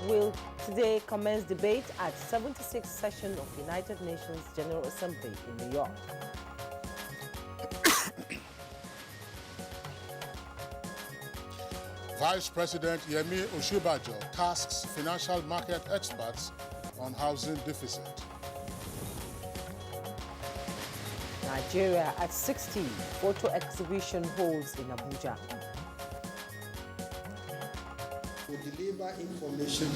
will today commence debate at 76th session of United Nations General Assembly in New York. Vice President Yemi Osinbajo tasks financial market experts on housing deficit. Nigeria at 60, photo exhibition holds in Abuja. We deliver information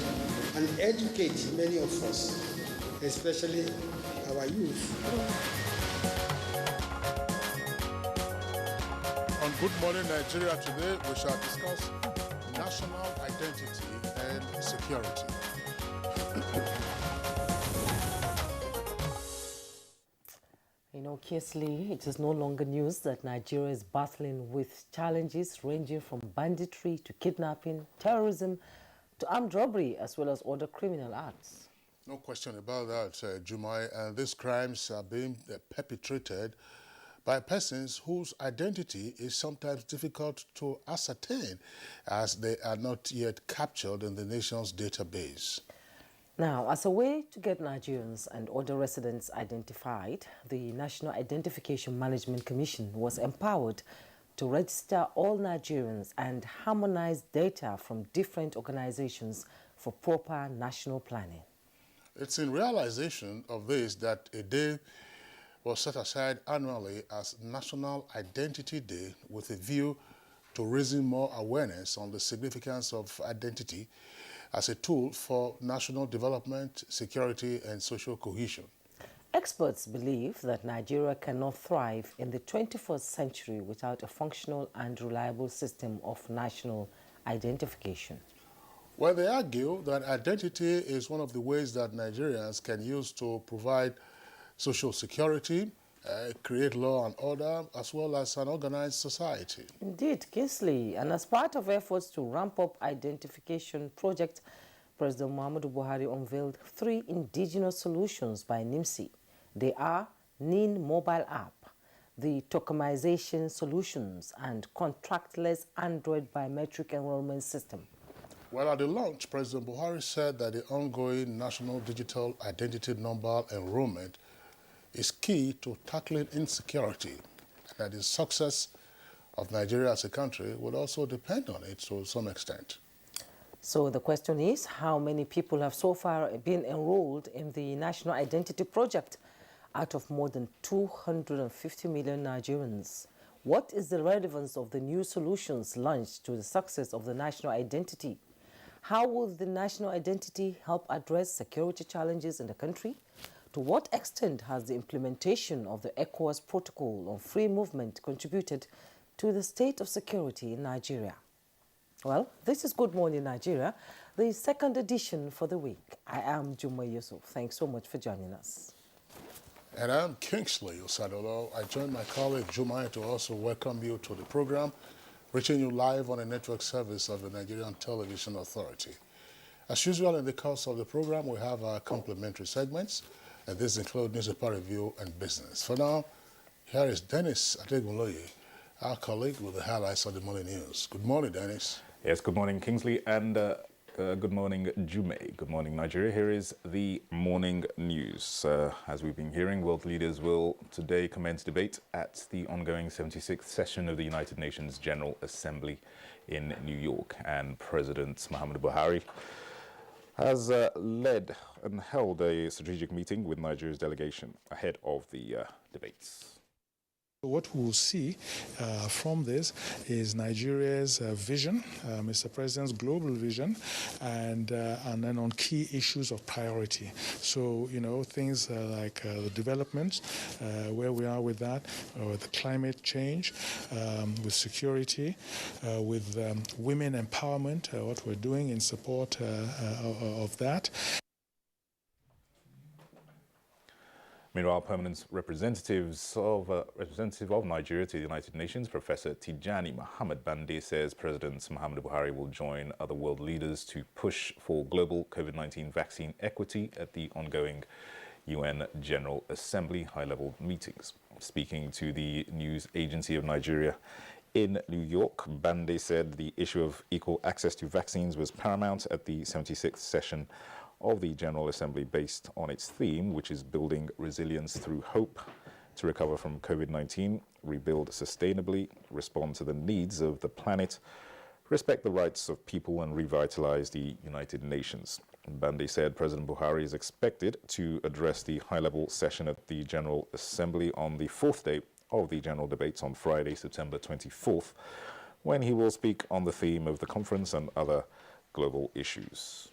and educate many of us, especially our youth. On Good Morning Nigeria today, we shall discuss national identity and security. Curiously, it is no longer news that Nigeria is battling with challenges ranging from banditry to kidnapping, terrorism, to armed robbery, as well as other criminal acts. No question about that, Jumai. And these crimes are being perpetrated by persons whose identity is sometimes difficult to ascertain, as they are not yet captured in the nation's database. Now, as a way to get Nigerians and other residents identified, the National Identification Management Commission was empowered to register all Nigerians and harmonize data from different organizations for proper national planning. It's in realization of this that a day was set aside annually as National Identity Day with a view to raising more awareness on the significance of identity as a tool for national development, security, and social cohesion. Experts believe that Nigeria cannot thrive in the 21st century without a functional and reliable system of national identification. Well, they argue that identity is one of the ways that Nigerians can use to provide social security, create law and order, as well as an organized society. Indeed, Kingsley. And as part of efforts to ramp up identification project, President Muhammadu Buhari unveiled 3 indigenous solutions by NIMSI. They are NIN mobile app, the tokenization solutions, and contractless Android biometric enrollment system. Well, at the launch, President Buhari said that the ongoing National Digital Identity Number enrollment is key to tackling insecurity, and that the success of Nigeria as a country would also depend on it to some extent. So the question is, how many people have so far been enrolled in the National Identity Project out of more than 250 million Nigerians? What is the relevance of the new solutions launched to the success of the national identity? How will the national identity help address security challenges in the country? To what extent has the implementation of the ECOWAS Protocol on Free Movement contributed to the state of security in Nigeria? Well, this is Good Morning Nigeria, the second edition for the week. I am Jumai Yusuf. Thanks so much for joining us. And I'm Kingsley Osadolo. I join my colleague Jumai to also welcome you to the program, reaching you live on a network service of the Nigerian Television Authority. As usual, in the course of the program, we have our complementary segments, and these include newspaper review and business. For now, here is Dennis Adegunloye, our colleague with the highlights of the morning news. Good morning, Dennis. Yes, good morning, Kingsley, and good morning, Jume. Good morning, Nigeria. Here is the morning news. As we've been hearing, world leaders will today commence debate at the ongoing 76th session of the United Nations General Assembly in New York, and President Muhammadu Buhari has led and held a strategic meeting with Nigeria's delegation ahead of the debates. What we will see from this is Nigeria's vision, Mr. President's global vision, and then on key issues of priority. So, things like the development, where we are with that, with climate change, with security, with women empowerment, what we're doing in support of that. Meanwhile, permanent representative of Nigeria to the United Nations, Professor Tijani Muhammad Bande, says President Muhammadu Buhari will join other world leaders to push for global COVID-19 vaccine equity at the ongoing UN General Assembly high-level meetings. Speaking to the news agency of Nigeria, In New York, Bande said the issue of equal access to vaccines was paramount at the 76th session of the General Assembly based on its theme, which is building resilience through hope to recover from COVID-19, rebuild sustainably, respond to the needs of the planet, respect the rights of people and revitalize the United Nations. Bande said President Buhari is expected to address the high-level session at the General Assembly on the fourth day of the general debates on Friday, September 24th, when he will speak on the theme of the conference and other global issues.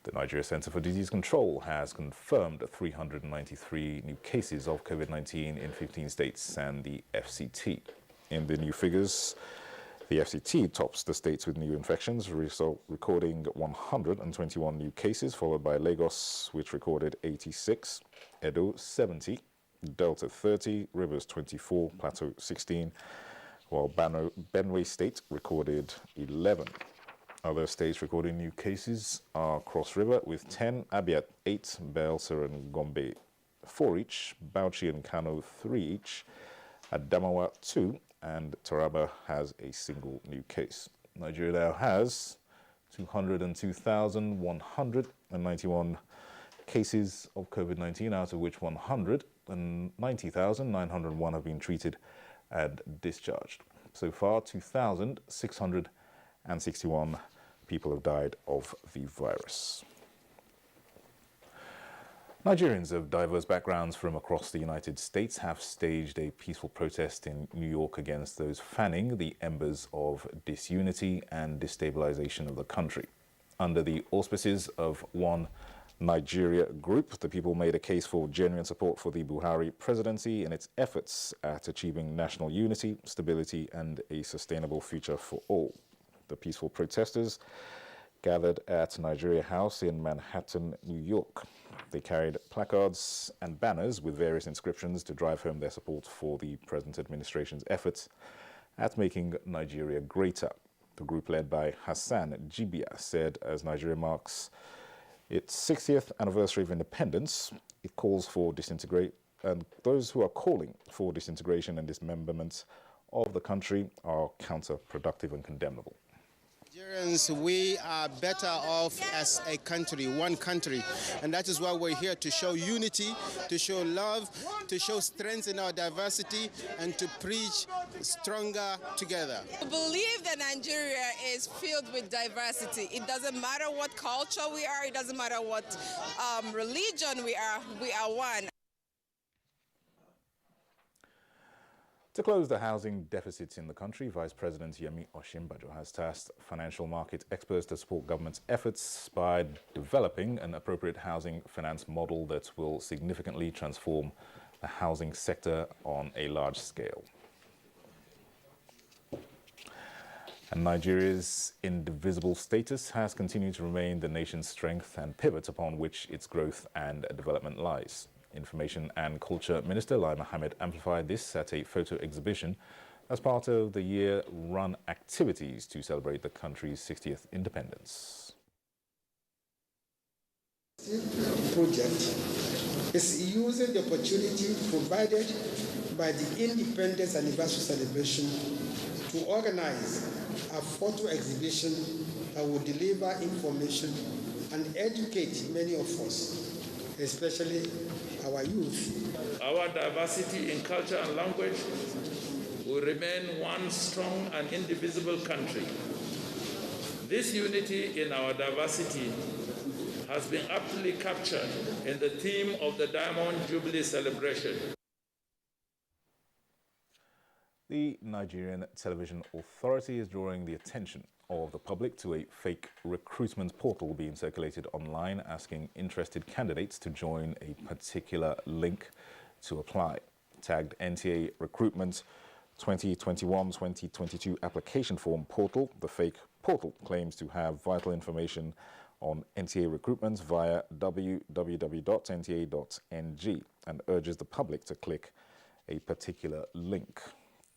The Nigeria Center for Disease Control has confirmed 393 new cases of COVID-19 in 15 states and the FCT. In the new figures, the FCT tops the states with new infections, recording 121 new cases, followed by Lagos, which recorded 86, Edo 70, Delta 30, Rivers 24, Plateau 16, while Benue State recorded 11. Other states recording new cases are Cross River with 10, Abia 8, Bayelsa and Gombe 4 each, Bauchi and Kano 3 each, Adamawa 2, and Taraba has a single new case. Nigeria now has 202,191 cases of COVID-19, out of which 190,901 have been treated and discharged. So far, 2,661 people have died of the virus. Nigerians of diverse backgrounds from across the United States have staged a peaceful protest in New York against those fanning the embers of disunity and destabilization of the country. Under the auspices of One Nigeria group, the people made a case for genuine support for the Buhari presidency in its efforts at achieving national unity, stability, and a sustainable future for all. The peaceful protesters gathered at Nigeria House in Manhattan, New York. They carried placards and banners with various inscriptions to drive home their support for the present administration's efforts at making Nigeria greater. The group, led by Hassan Jibia, said as Nigeria marks its 60th anniversary of independence, it calls for and those who are calling for disintegration and dismemberment of the country are counterproductive and condemnable. Nigerians, we are better off as a country, one country, and that is why we're here to show unity, to show love, to show strength in our diversity, and to preach stronger together. I believe that Nigeria is filled with diversity. It doesn't matter what culture we are, it doesn't matter what religion we are one. To close the housing deficits in the country, Vice President Yemi Osinbajo has tasked financial market experts to support government's efforts by developing an appropriate housing finance model that will significantly transform the housing sector on a large scale. And Nigeria's indivisible status has continued to remain the nation's strength and pivot upon which its growth and development lies. Information and Culture Minister Lai Mohammed amplified this at a photo exhibition as part of the year-run activities to celebrate the country's 60th independence. Project is using the opportunity provided by the Independence Anniversary celebration to organize a photo exhibition that will deliver information and educate many of us, especially our youth. Our diversity in culture and language will remain one strong and indivisible country. This unity in our diversity has been aptly captured in the theme of the Diamond Jubilee celebration. The Nigerian Television Authority is drawing the attention of the public to a fake recruitment portal being circulated online asking interested candidates to join a particular link to apply. Tagged NTA Recruitment 2021-2022 application form portal, the fake portal claims to have vital information on NTA recruitment via www.nta.ng and urges the public to click a particular link.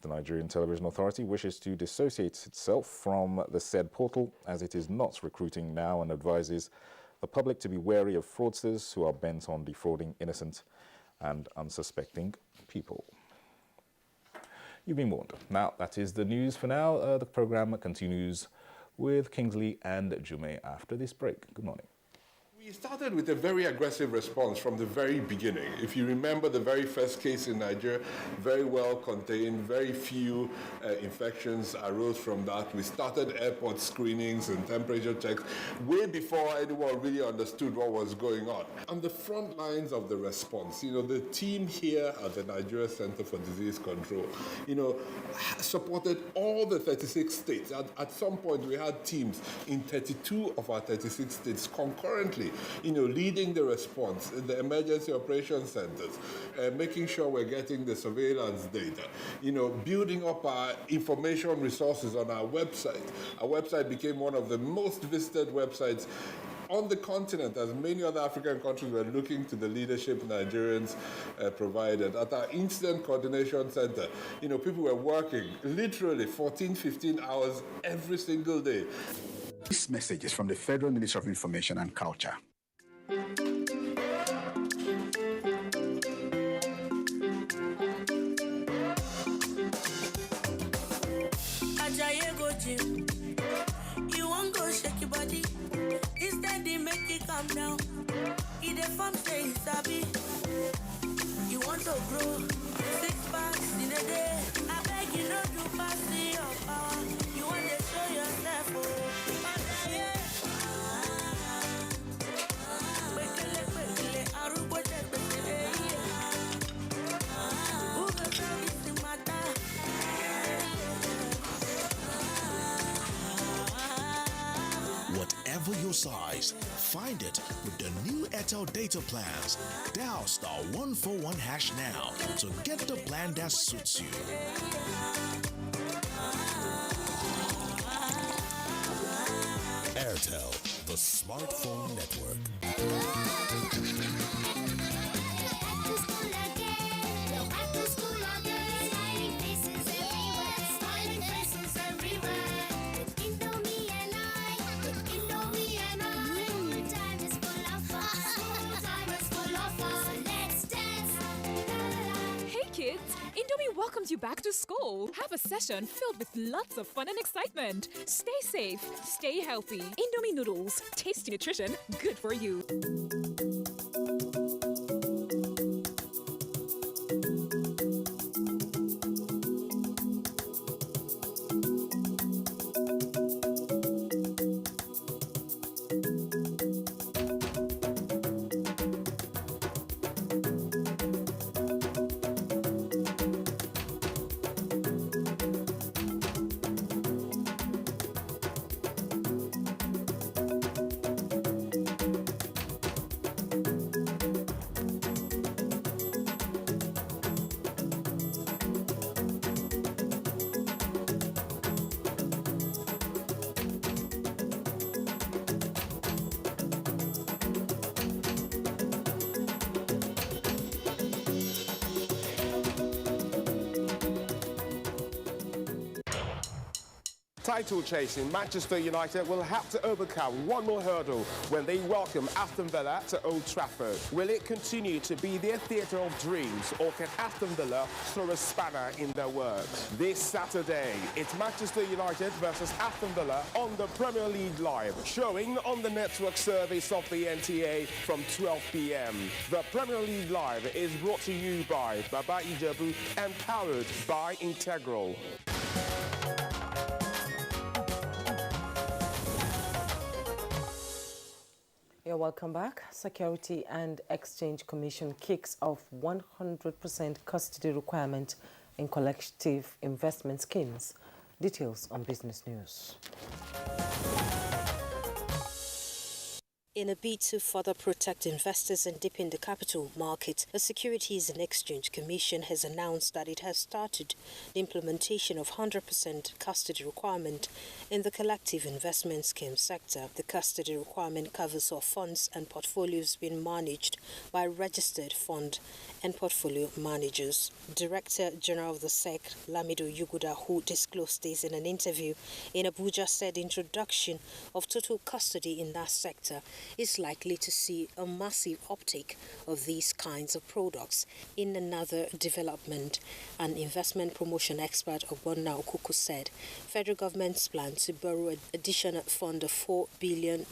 The Nigerian Television Authority wishes to dissociate itself from the said portal as it is not recruiting now and advises the public to be wary of fraudsters who are bent on defrauding innocent and unsuspecting people. You've been warned. Now, that is the news for now. The program continues with Kingsley and Jume after this break. Good morning. We started with a very aggressive response from the very beginning. If you remember the very first case in Nigeria, very well contained, very few infections arose from that. We started airport screenings and temperature checks way before anyone really understood what was going on. On the front lines of the response, the team here at the Nigeria Center for Disease Control, supported all the 36 states. At some point, we had teams in 32 of our 36 states concurrently, leading the response in the emergency operations centers, making sure we're getting the surveillance data, building up our information resources on our website. Our website became one of the most visited websites on the continent, as many other African countries were looking to the leadership Nigerians provided. At our Incident Coordination Center, people were working literally 14, 15 hours every single day. This message is from the Federal Ministry of Information and Culture. You won't go shake your body. Instead, they make you calm down. Eat a farm, say sabi. You want to grow 6 packs in a day. I beg you not to pass your power. You want to show yourself, Whatever your size, find it with the new Airtel data plans. Dial *141# now to get the plan that suits you. Airtel, the smartphone network. Indomie welcomes you back to school. Have a session filled with lots of fun and excitement. Stay safe, stay healthy. Indomie noodles, tasty nutrition, good for you. Title chasing, Manchester United will have to overcome one more hurdle when they welcome Aston Villa to Old Trafford. Will it continue to be their theatre of dreams, or can Aston Villa throw a spanner in their works? This Saturday, it's Manchester United versus Aston Villa on the Premier League Live, showing on the network service of the NTA from 12 p.m. The Premier League Live is brought to you by Baba Ijebu and powered by Integral. You're welcome back. Security and Exchange Commission kicks off 100% custody requirement in collective investment schemes. Details on Business News. In a bid to further protect investors and deepen the capital market, the Securities and Exchange Commission has announced that it has started the implementation of 100% custody requirement in the collective investment scheme sector. The custody requirement covers all funds and portfolios being managed by registered fund and portfolio managers. Director General of the SEC, Lamido Yuguda, who disclosed this in an interview in Abuja, said the introduction of total custody in that sector is likely to see a massive uptake of these kinds of products. In another development, an investment promotion expert Ogbonna Okuku said federal government's plan to borrow an additional fund of $4 billion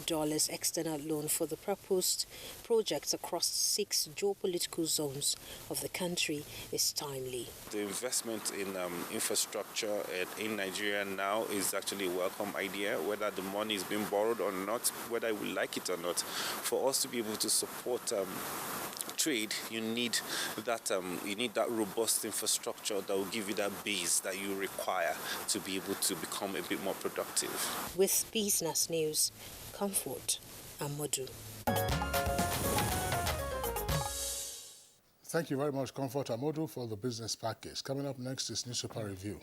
external loan for the proposed projects across 6 geopolitical zones of the country is timely. The investment in infrastructure in Nigeria now is actually a welcome idea, whether the money is being borrowed or not, whether we like it or not. For us to be able to support trade, you need that robust infrastructure that will give you that base that you require to be able to become a bit more productive. With Business News, Comfort Amodu. Thank you very much, Comfort Amodu, for the business package. Coming up next is Newspaper Review.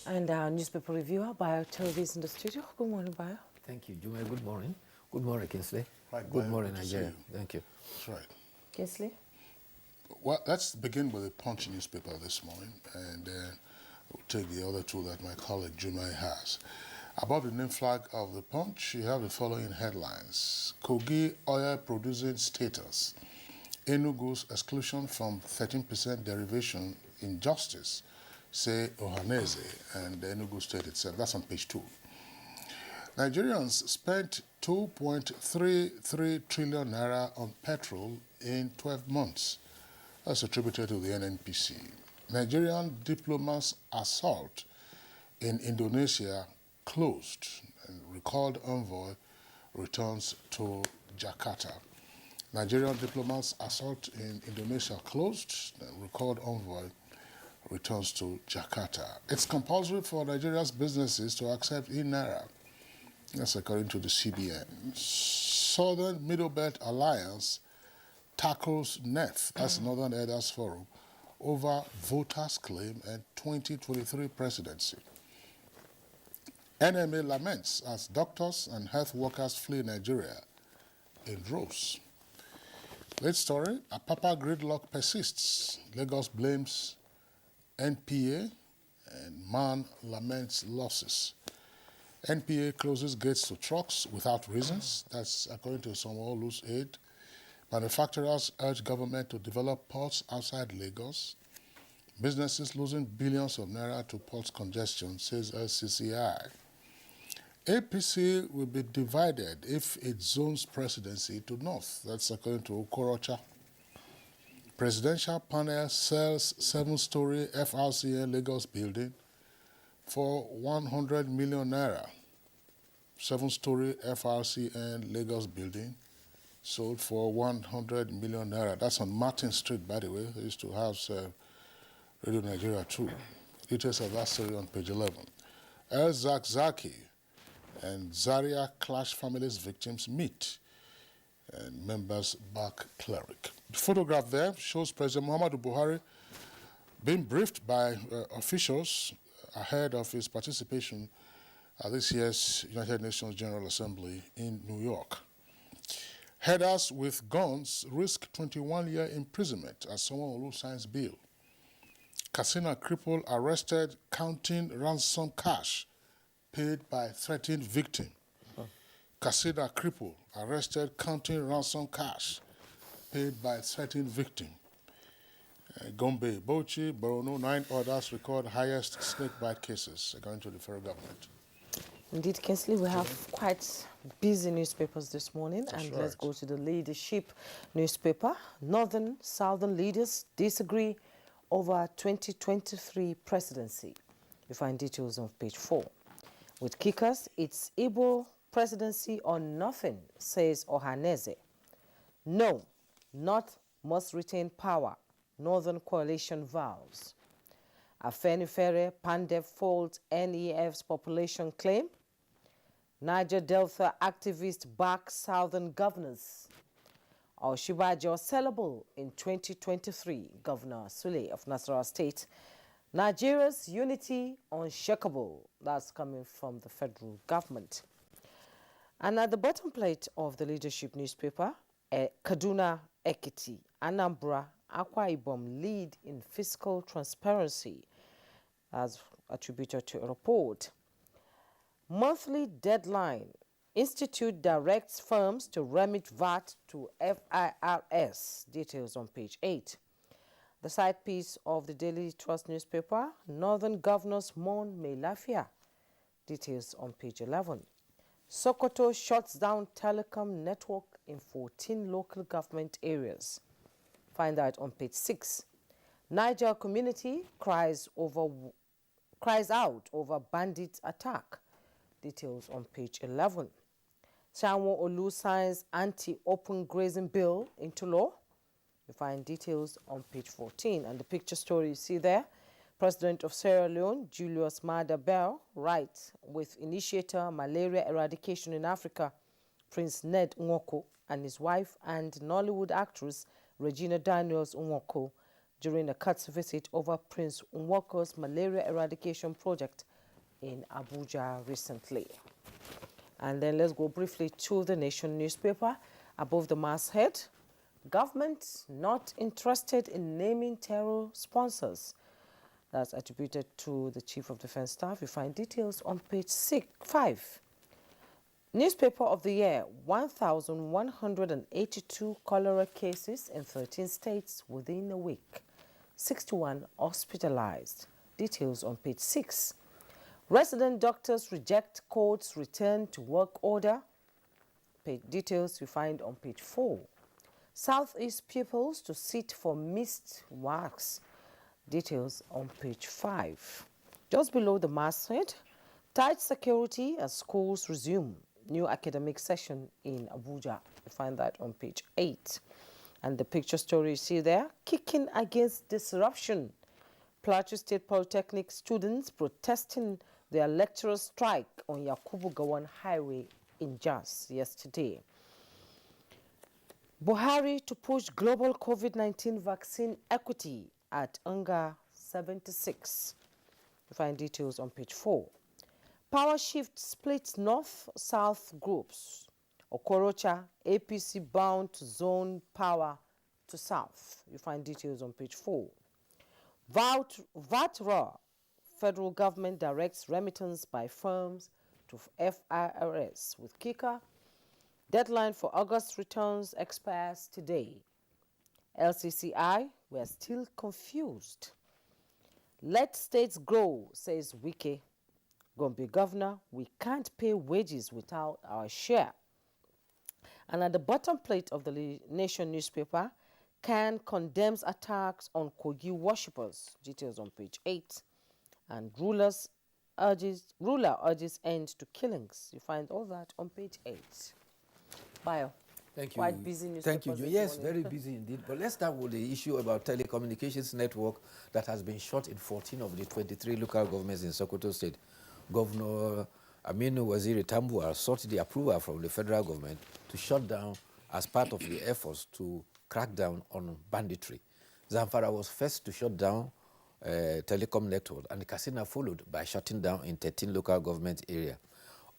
And our newspaper reviewer, Bayo Toby, is in the studio. Good morning, Bayo. Thank you, Juma. Good morning. Good morning, Kinsley. Right, good Bayo, morning, good to see Nigeria. you. Thank you. That's right. Kinsley? Well, let's begin with the Punch newspaper this morning, and then we'll take the other two that my colleague Jumai has. Above the name flag of the Punch, you have the following headlines. Kogi oil producing status. Enugu's exclusion from 13% derivation injustice, say Ohaneze and the Enugu state itself. That's on page 2. Nigerians spent 2.33 trillion naira on petrol in 12 months. That's attributed to the NNPC. Nigerian diplomats' assault in Indonesia closed, and recalled envoy returns to Jakarta. Nigerian diplomats' assault in Indonesia closed, and recalled envoy returns to Jakarta. It's compulsory for Nigeria's businesses to accept e-Naira. That's according to the CBN. Southern Middle Belt Alliance tackles NEF, that's Northern Elders Forum, over voters' claim and 2023 presidency. NMA laments as doctors and health workers flee Nigeria in droves. Late story, Apapa gridlock persists. Lagos blames NPA and man laments losses. NPA closes gates to trucks without reasons. That's according to Sanwo-Olu's aide. Manufacturers urge government to develop ports outside Lagos. Businesses losing billions of naira to port congestion, says LCCI. APC will be divided if it zones presidency to North. That's according to Okorocha. Presidential panel sells 7-story FRCN Lagos building for 100 million naira. 7-story FRCN Lagos building sold for 100 million naira. That's on Martin Street, by the way. They used to house Radio Nigeria too. Details of that story on page 11. El Zakzaki and Zaria clash families victims meet, and members back cleric. The photograph there shows President Muhammadu Buhari being briefed by officials ahead of his participation at this year's United Nations General Assembly in New York. Headers with guns risk 21-year imprisonment as Sanwo-Olu signs bill. Katsina cripple arrested counting ransom cash paid by threatened victim. Katsina cripple arrested counting ransom cash paid by threatened victim. Gombe, Bauchi, Borno, 9 others record highest snakebite cases, according to the federal government. Indeed, Kinsley, we have quite busy newspapers this morning. That's and right. Let's go to the leadership newspaper. Northern, Southern leaders disagree over 2023 presidency. You find details on page 4. With kickers, it's Igbo presidency or nothing, says Ohaneze. No, North must retain power, Northern coalition vows. Afenifere Pandef folds NEF's population claim. Niger Delta activist back Southern governors. Oshibajo sellable in 2023. Governor Sule of Nasarawa State. Nigeria's unity unshakable. That's coming from the federal government. And at the bottom plate of the leadership newspaper, Kaduna, Ekiti, Anambra, Akwa Ibom lead in fiscal transparency, as attributed to a report. Monthly deadline. Institute directs firms to remit VAT to FIRS. Details on page 8. The side piece of the Daily Trust newspaper, Northern Governors mourn May Lafia. Details on page 11. Sokoto shuts down telecom network in 14 local government areas. Find that on page 6. Niger community cries out over bandit attack. Details on page 11. Sanwo Olu signs anti-open grazing bill into law. You find details on page 14. And the picture story you see there, President of Sierra Leone, Julius Maada Bio, writes, with initiator malaria eradication in Africa, Prince Ned Nwoko, and his wife and Nollywood actress Regina Daniels Nwoko, during a Katz visit over Prince Nwoko's malaria eradication project in Abuja recently. And then let's go briefly to the Nation newspaper. Above the masthead, government not interested in naming terror sponsors. That's attributed to the Chief of Defense Staff. You find details on page 5. Newspaper of the year, 1,182 cholera cases in 13 states within a week. 61 hospitalized. Details on page 6. Resident doctors reject court's return to work order. Details you find on page 4. Southeast pupils to sit for missed WACs. Details on page 5. Just below the masthead, tight security as schools resume. New academic session in Abuja. You find that on page 8. And the picture story you see there, kicking against disruption. Plateau State Polytechnic students protesting their lecturer strike on Yakubu Gowon Highway in Jos yesterday. Buhari to push global COVID-19 vaccine equity at UNGA 76. You find details on page 4. Power shift splits north-south groups. Okorocha, APC bound to zone power to south. You find details on page 4. VAT raw. Federal government directs remittance by firms to FIRS with kicker. Deadline for August returns expires today. LCCI, we're still confused. Let states grow, says Wike. Gombe governor, we can't pay wages without our share. And at the bottom plate of the Nation newspaper, Can condemns attacks on Kogi worshippers. Details on page 8. And ruler urges end to killings. You find all that on page 8. Bio. Thank you. Quite busy newspaper. Thank you. Yes, very busy indeed. But let's start with the issue about telecommunications network that has been shut in 14 of the 23 local governments in Sokoto State. Governor Aminu Waziri Tambuwal sought the approval from the federal government to shut down as part of the efforts to crack down on banditry. Zamfara was first to shut down telecom network, and Katsina followed by shutting down in 13 local government areas.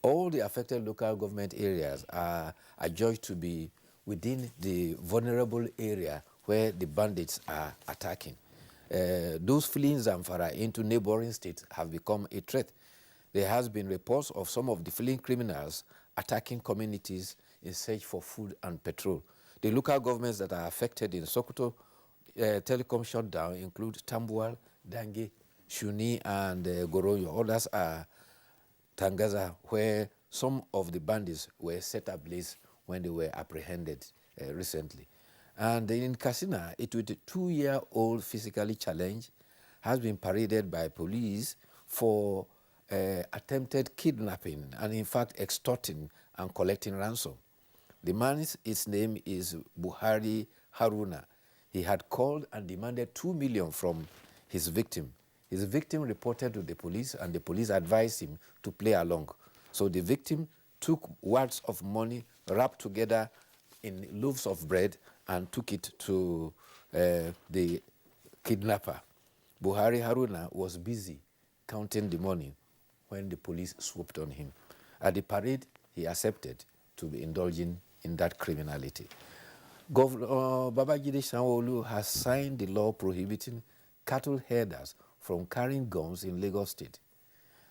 All the affected local government areas are adjudged to be within the vulnerable area where the bandits are attacking. Those fleeing Zamfara into neighboring states have become a threat. There has been reports of some of the fleeing criminals attacking communities in search for food and petrol. The local governments that are affected in Sokoto telecom shutdown include Tambuwal, Dange, Shuni, and Goroyo. Others are Tangaza, where some of the bandits were set ablaze when they were apprehended recently. And in Katsina, a 22-year-old physically challenged has been paraded by police for attempted kidnapping and, in fact, extorting and collecting ransom. The man's name is Buhari Haruna. He had called and demanded 2 million from his victim. His victim reported to the police, and the police advised him to play along. So the victim took wads of money wrapped together in loaves of bread and took it to the kidnapper. Buhari Haruna was busy counting the money when the police swooped on him. At the parade, he accepted to be indulging in that criminality. Governor Babajide Sanwo-Olu has signed the law prohibiting cattle herders from carrying guns in Lagos State.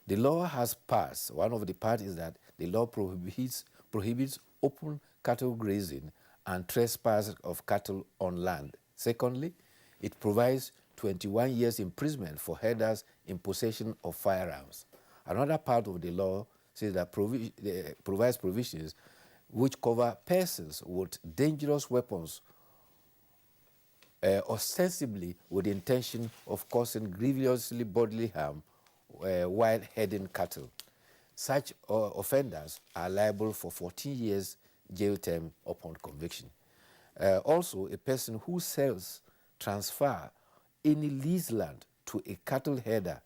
The law has passed. One of the parts is that the law prohibits open cattle grazing and trespass of cattle on land. Secondly, it provides 21 years imprisonment for herders in possession of firearms. Another part of the law says that provides provisions which cover persons with dangerous weapons ostensibly with the intention of causing grievously bodily harm while herding cattle. Such offenders are liable for 14 years jail term upon conviction. Also, a person who sells, transfer any leased land to a cattle herder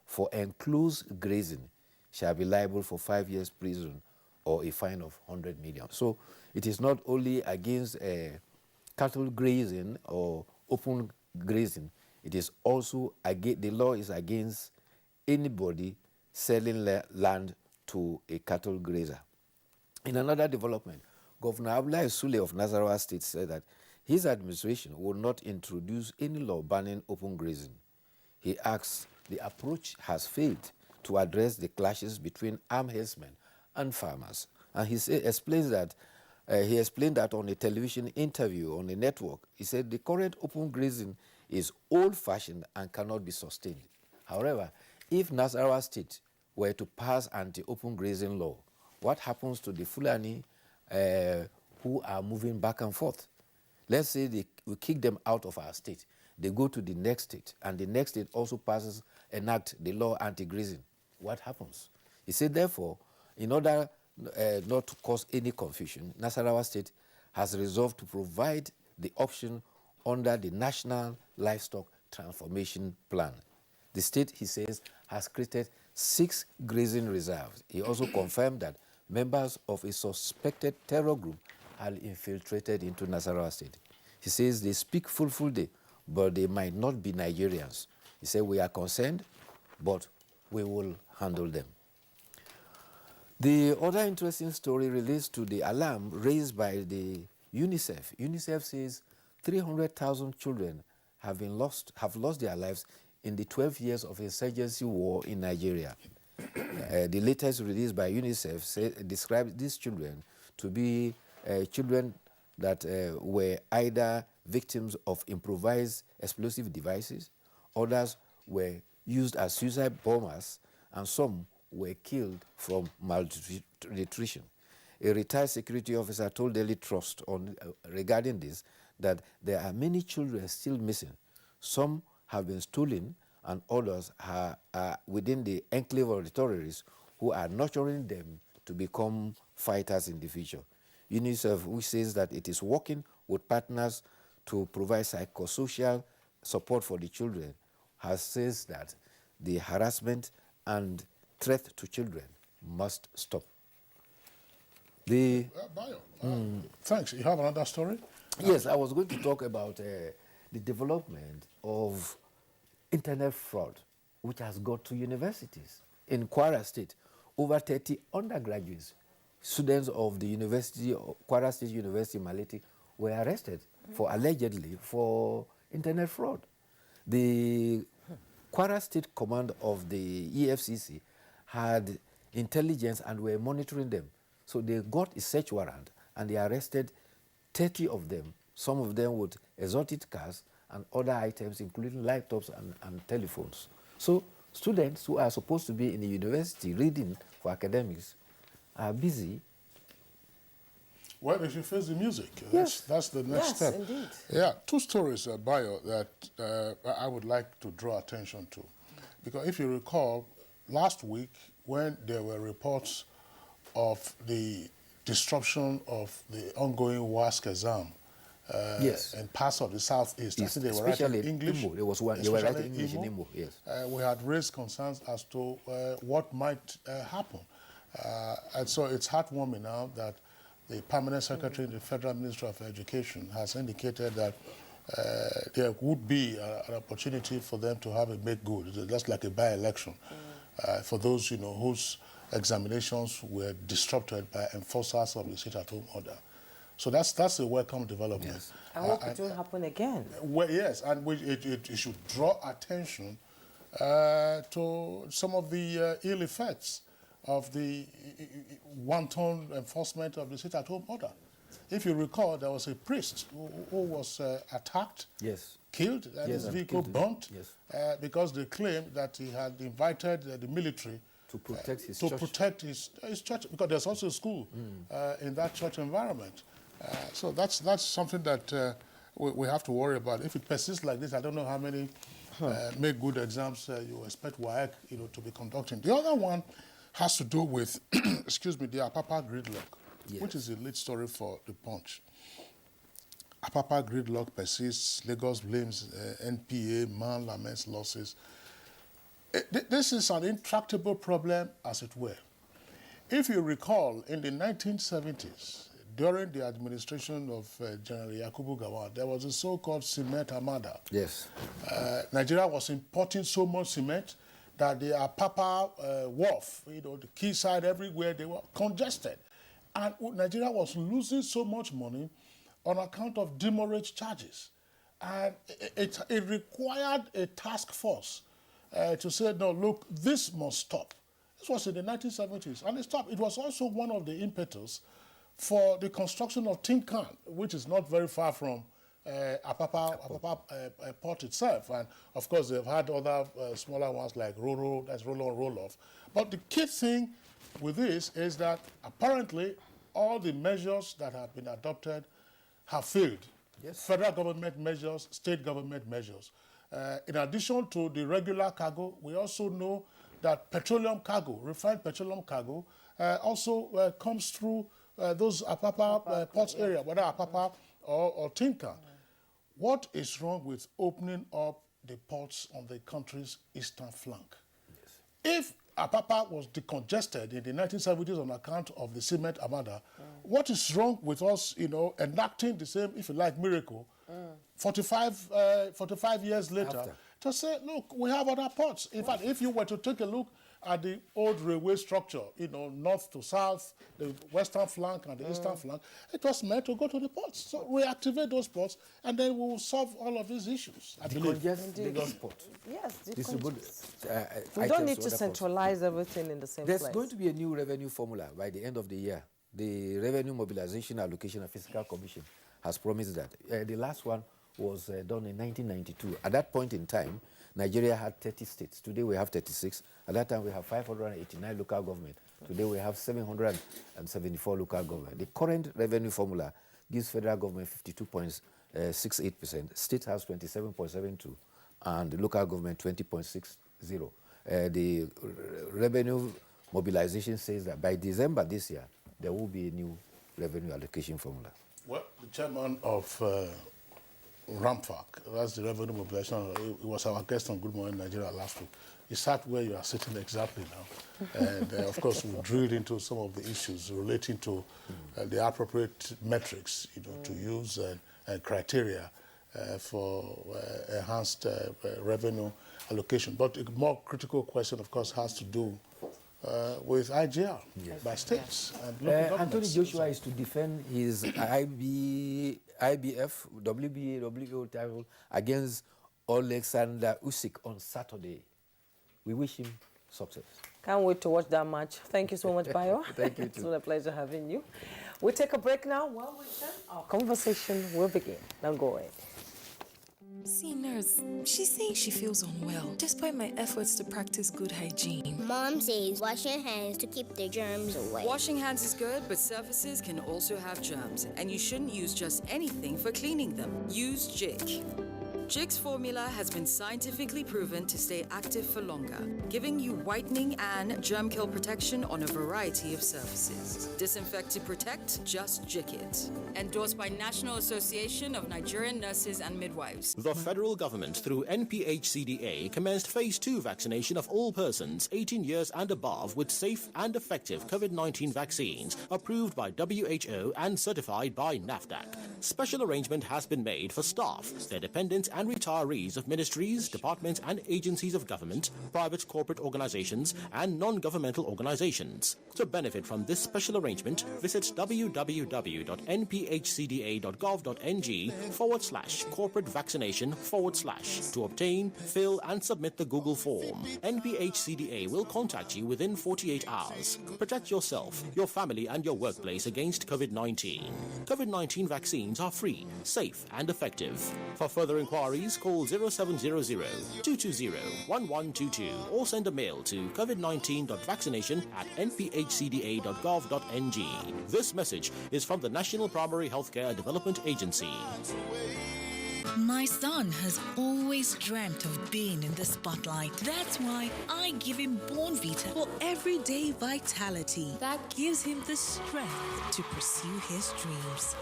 for enclosed grazing shall be liable for 5 years prison or a fine of 100 million. So it is not only against cattle grazing or open grazing, it is also, the law is against anybody selling land to a cattle grazer. In another development, Governor Abdullahi Sule of Nasarawa State said that his administration will not introduce any law banning open grazing. He asks, the approach has failed to address the clashes between armed herdsmen and farmers. And he explained that on a television interview on a network. He said the current open grazing is old-fashioned and cannot be sustained. However, if Nasarawa State were to pass anti-open grazing law, what happens to the Fulani who are moving back and forth? Let's say we kick them out of our state. They go to the next state, and the next state also enact the law anti-grazing. What happens? He said, therefore, in order not to cause any confusion, Nasarawa State has resolved to provide the option under the National Livestock Transformation Plan. The state, he says, has created 6 grazing reserves. He also confirmed that members of a suspected terror group had infiltrated into Nasarawa State. He says they speak Fulfulde, but they might not be Nigerians. He said, we are concerned, but we will handle them. The other interesting story relates to the alarm raised by the UNICEF. UNICEF says 300,000 children have lost their lives in the 12 years of insurgency war in Nigeria. The latest release by UNICEF describes these children to be children that were either victims of improvised explosive devices, others were used as suicide bombers, and some were killed from malnutrition. A retired security officer told Daily Trust regarding this that there are many children still missing. Some have been stolen, and others are within the enclave of the terrorists who are nurturing them to become fighters in the future. UNICEF, which says that it is working with partners to provide psychosocial support for the children, has says that the harassment and threat to children must stop. Thanks. You have another story? Yes, I was going to talk about the development of internet fraud, which has got to universities. In Kwara State, over 30 undergraduates, students of the university, Kwara State University, Malete, were arrested allegedly for internet fraud. The Kwara State Command of the EFCC had intelligence and were monitoring them. So they got a search warrant and they arrested 30 of them, some of them with exotic cars and other items, including laptops and telephones. So students who are supposed to be in the university reading for academics are busy. Well, they should face the music. Yes. That's the next step. Yes, indeed. Yeah, 2 stories, Bayo, that I would like to draw attention to. Because if you recall, last week when there were reports of the disruption of the ongoing WASC exam in parts of the southeast, I think they were writing English. Imo. They were writing English in Imo, yes. We had raised concerns as to what might happen. And so it's heartwarming now that the permanent secretary in the Federal Ministry of Education, has indicated that there would be an opportunity for them to have a make good, just like a by-election, for those whose examinations were disrupted by enforcers of the sit-at-home order. So that's a welcome development. Yes. I hope it will happen again. Well, yes, and it should draw attention to some of the ill effects of the wanton enforcement of the sit-at-home order. If you recall, there was a priest who was attacked, killed, and his vehicle burnt, because they claimed that he had invited the military to protect his church, because there's also a school in that church environment. So that's something that we have to worry about. If it persists like this, I don't know how many make good exams you expect WAEC to be conducting. The other one has to do with, excuse me, the Apapa gridlock, which is the lead story for the Punch. Apapa gridlock persists. Lagos blames NTA, man laments losses. This is an intractable problem, as it were. If you recall, in the 1970s, during the administration of General Yakubu Gowon, there was a so-called cement armada. Yes. Nigeria was importing so much cement that the Apapa wharf, the quayside everywhere, they were congested. And Nigeria was losing so much money on account of demurrage charges. And it required a task force to say, no, look, this must stop. This was in the 1970s, and it stopped. It was also one of the impetus for the construction of Tinkan, which is not very far from Apapa port itself. And of course, they've had other smaller ones like Roro, that's roll-on, roll-off. But the key thing with this is that apparently all the measures that have been adopted have failed. Yes. Federal government measures, state government measures. In addition to the regular cargo, we also know that petroleum cargo, refined petroleum cargo, also comes through those Apapa ports area, whether Apapa or Tinkan. What is wrong with opening up the ports on the country's eastern flank? If Apapa was decongested in the 1970s on account of the cement armada, what is wrong with us, enacting the same, if you like, miracle, 45 years later, to say, look, we have other ports. In fact, if you were to take a look at the old railway structure, north to south, the western flank and the eastern flank, it was meant to go to the ports. So reactivate those ports, and then we will solve all of these issues, I believe. Lagos port. Yes, we don't need to centralize everything in the same place. There's going to be a new revenue formula by the end of the year. The Revenue Mobilization, Allocation and Fiscal Commission has promised that. The last one was done in 1992. At that point in time, Nigeria had 30 states. Today we have 36. At that time we have 589 local government. Today we have 774 local government. The current revenue formula gives federal government 52.68%, state has 27.72%, and the local government 20.60%. The revenue mobilization says that by December this year, there will be a new revenue allocation formula. Well, the chairman of RAMFAC, that's the Revenue Mobilization, he was our guest on Good Morning Nigeria last week. He sat where you are sitting exactly now. And of course, we drilled into some of the issues relating to the appropriate metrics, to use and criteria for enhanced revenue allocation. But a more critical question, of course, has to do with IGR by states and local governments. Anthony Joshua is to defend his IBF, WBA, WO title against Alexander Usyk on Saturday. We wish him success. Can't wait to watch that match. Thank you so much, Bayo. Thank you, too. It's been a pleasure having you. We'll take a break now. While we return, our conversation will begin. Now go ahead. See, nurse, she's saying she feels unwell, despite my efforts to practice good hygiene. Mom says wash your hands to keep the germs away. Washing hands is good, but surfaces can also have germs, and you shouldn't use just anything for cleaning them. Use Jik. Jig's formula has been scientifically proven to stay active for longer, giving you whitening and germ kill protection on a variety of surfaces. Disinfect to protect, just Jig it. Endorsed by National Association of Nigerian Nurses and Midwives. The federal government, through NPHCDA, commenced Phase 2 vaccination of all persons 18 years and above with safe and effective COVID-19 vaccines approved by WHO and certified by NAFDAC. Special arrangement has been made for staff, their dependents and retirees of ministries, departments and agencies of government, private corporate organizations and non-governmental organizations. To benefit from this special arrangement, visit www.nphcda.gov.ng/corporate vaccination/ to obtain, fill and submit the Google form. NPHCDA will contact you within 48 hours. Protect yourself, your family and your workplace against COVID-19. COVID-19 vaccines are free, safe and effective. For further inquiries, call 0700-220-1122 or send a mail to covid19.vaccination@nphcda.gov.ng. This message is from the National Primary Healthcare Development Agency. My son has always dreamt of being in the spotlight. That's why I give him Bornvita for everyday vitality that gives him the strength to pursue his dreams.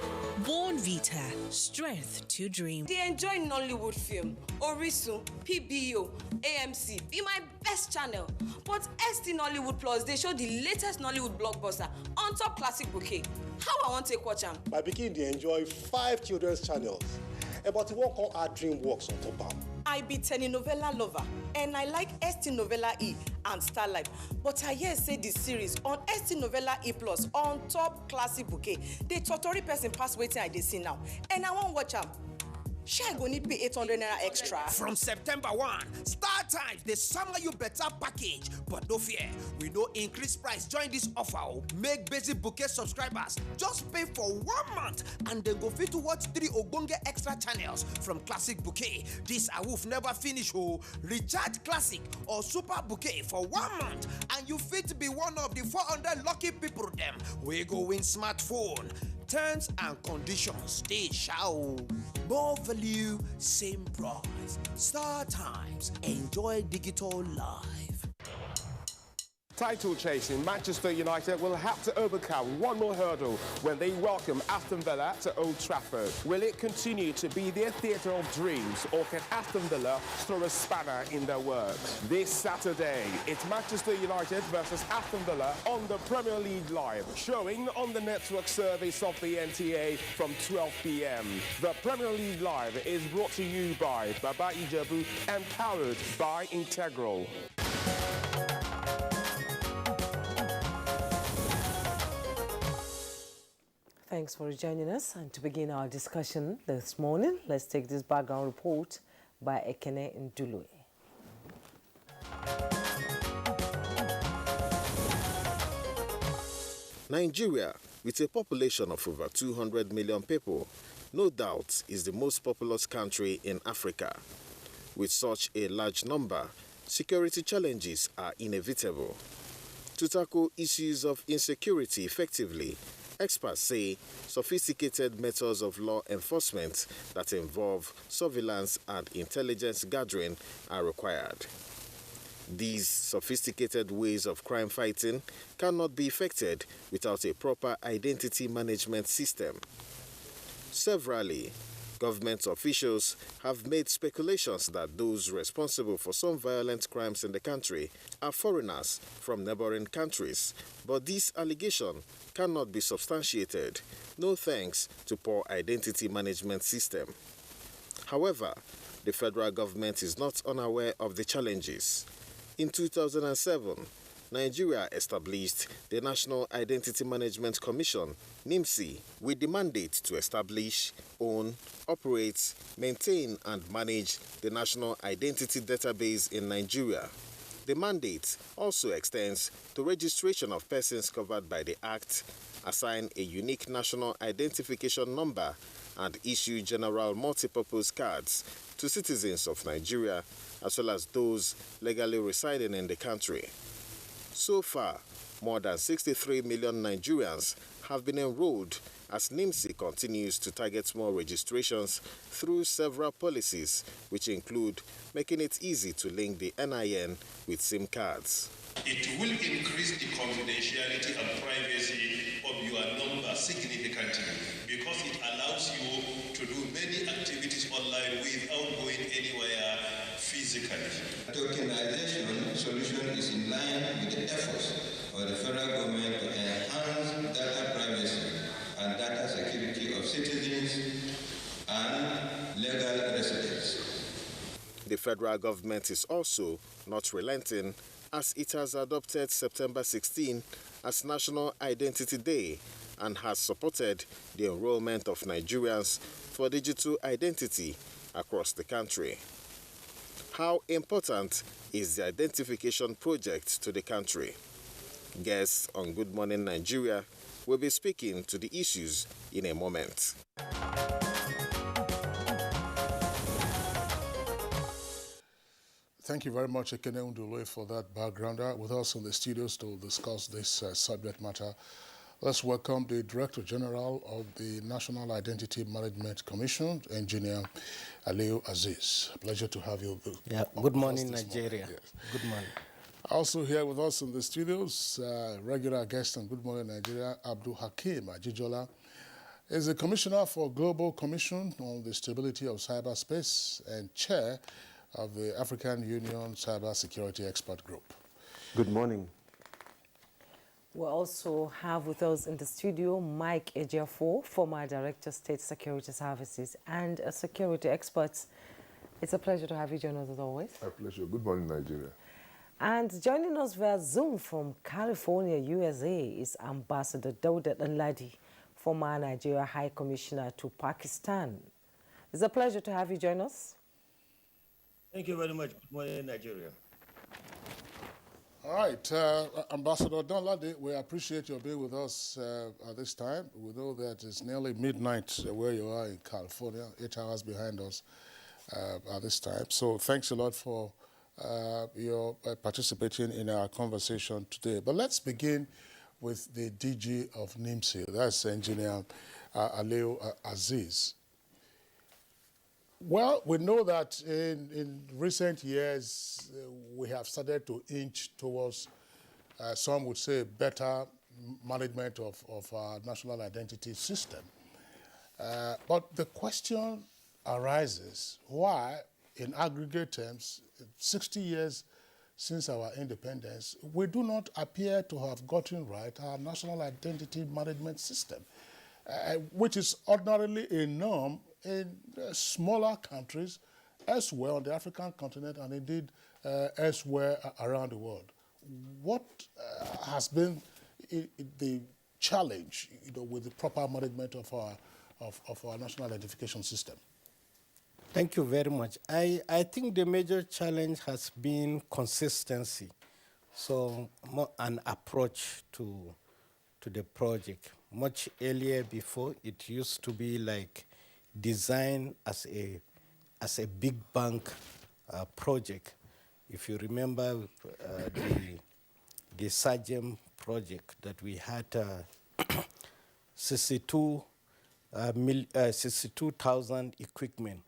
Bornvita, strength to dream. They enjoy Nollywood film, Orisun, PBO, AMC, be my best channel. But ST Nollywood Plus, they show the latest Nollywood blockbuster on top classic bouquet. How I want to watch them? My pikin they enjoy 5 children's channels. But what call our DreamWorks on top of. I be telenovela lover and I like ST Novella E and Starlight. But I hear say the series on ST Novella E Plus on top classic bouquet. The Totori person pass waiting I dey see now. And I won't watch them. Shall I go need pay 800 naira extra? From September 1, Star Times, they summer you better package. But no fear, we no increase price. Join this offer. Make basic bouquet subscribers just pay for 1 month and then go fit to watch 3 Ogbonge extra channels from Classic Bouquet. This awoof never finish. Recharge Classic or Super Bouquet for 1 month and you fit be one of the 400 lucky people them. We go win smartphone. Terms and conditions, they shall. More value, same price. Star Times, enjoy digital life. Title chasing, Manchester United will have to overcome one more hurdle when they welcome Aston Villa to Old Trafford. Will it continue to be their theatre of dreams, or can Aston Villa throw a spanner in their works? This Saturday, it's Manchester United versus Aston Villa on the Premier League Live, showing on the network service of the NTA from 12 p.m. The Premier League Live is brought to you by Baba Ijebu and powered by Integral. Thanks for joining us. And to begin our discussion this morning, let's take this background report by Ekene Ndulue. Nigeria, with a population of over 200 million people, no doubt is the most populous country in Africa. With such a large number, security challenges are inevitable. To tackle issues of insecurity effectively, experts say sophisticated methods of law enforcement that involve surveillance and intelligence gathering are required. These sophisticated ways of crime fighting cannot be effected without a proper identity management system. Severally, government officials have made speculations that those responsible for some violent crimes in the country are foreigners from neighboring countries, but this allegation cannot be substantiated, no thanks to poor identity management system. However, the federal government is not unaware of the challenges. In 2007, Nigeria established the National Identity Management Commission, NIMC, with the mandate to establish, own, operate, maintain and manage the National Identity Database in Nigeria. The mandate also extends to registration of persons covered by the Act, assign a unique national identification number, and issue general multipurpose cards to citizens of Nigeria, as well as those legally residing in the country. So far, more than 63 million Nigerians have been enrolled as NIMSI continues to target more registrations through several policies, which include making it easy to link the NIN with SIM cards. It will increase the confidentiality and privacy of your number significantly because it allows you to do many activities online without going anywhere physically. Tokenization solution is in line with the efforts of the federal government to enhance data privacy and data security of citizens and legal residents. The federal government is also not relenting as it has adopted September 16 as National Identity Day and has supported the enrollment of Nigerians for digital identity across the country. How important is the identification project to the country? Guests on Good Morning Nigeria will be speaking to the issues in a moment. Thank you very much, Ekene Undule, for that backgrounder. With us in the studios to discuss this subject matter, let's welcome the Director General of the National Identity Management Commission, Engineer Aliyu Aziz. A pleasure to have you. Good morning, Nigeria. Yes. Good morning. Also here with us in the studios, regular guest on Good Morning Nigeria, Abdul Hakim Ajijola, is the Commissioner for Global Commission on the Stability of Cyberspace and Chair of the African Union Cyber Security Expert Group. Good morning. We also have with us in the studio Mike Ejiafo, former Director, State Security Services and a security expert. It's a pleasure to have you join us as always. My pleasure. Good morning, Nigeria. And joining us via Zoom from California, USA, is Ambassador Daudat Nladi, former Nigeria High Commissioner to Pakistan. It's a pleasure to have you join us. Thank you very much. Good morning, Nigeria. All right, Ambassador Donladi, we appreciate your being with us at this time. We know that it's nearly midnight where you are in California, 8 hours behind us at this time. So thanks a lot for your participating in our conversation today. But let's begin with the DG of NIMSI, that's Engineer Aliyu Aziz. Well, we know that in recent years, we have started to inch towards, some would say, better management of our national identity system. But the question arises, why, in aggregate terms, 60 years since our independence, we do not appear to have gotten right our national identity management system, which is ordinarily a norm in smaller countries elsewhere on the African continent and indeed elsewhere around the world. What has been the challenge, with the proper management of our national identification system? Thank you very much. I think the major challenge has been consistency. So an approach to the project. Much earlier before, it used to be like designed as a big bang project. If you remember the SAGEM project that we had 62,000 equipment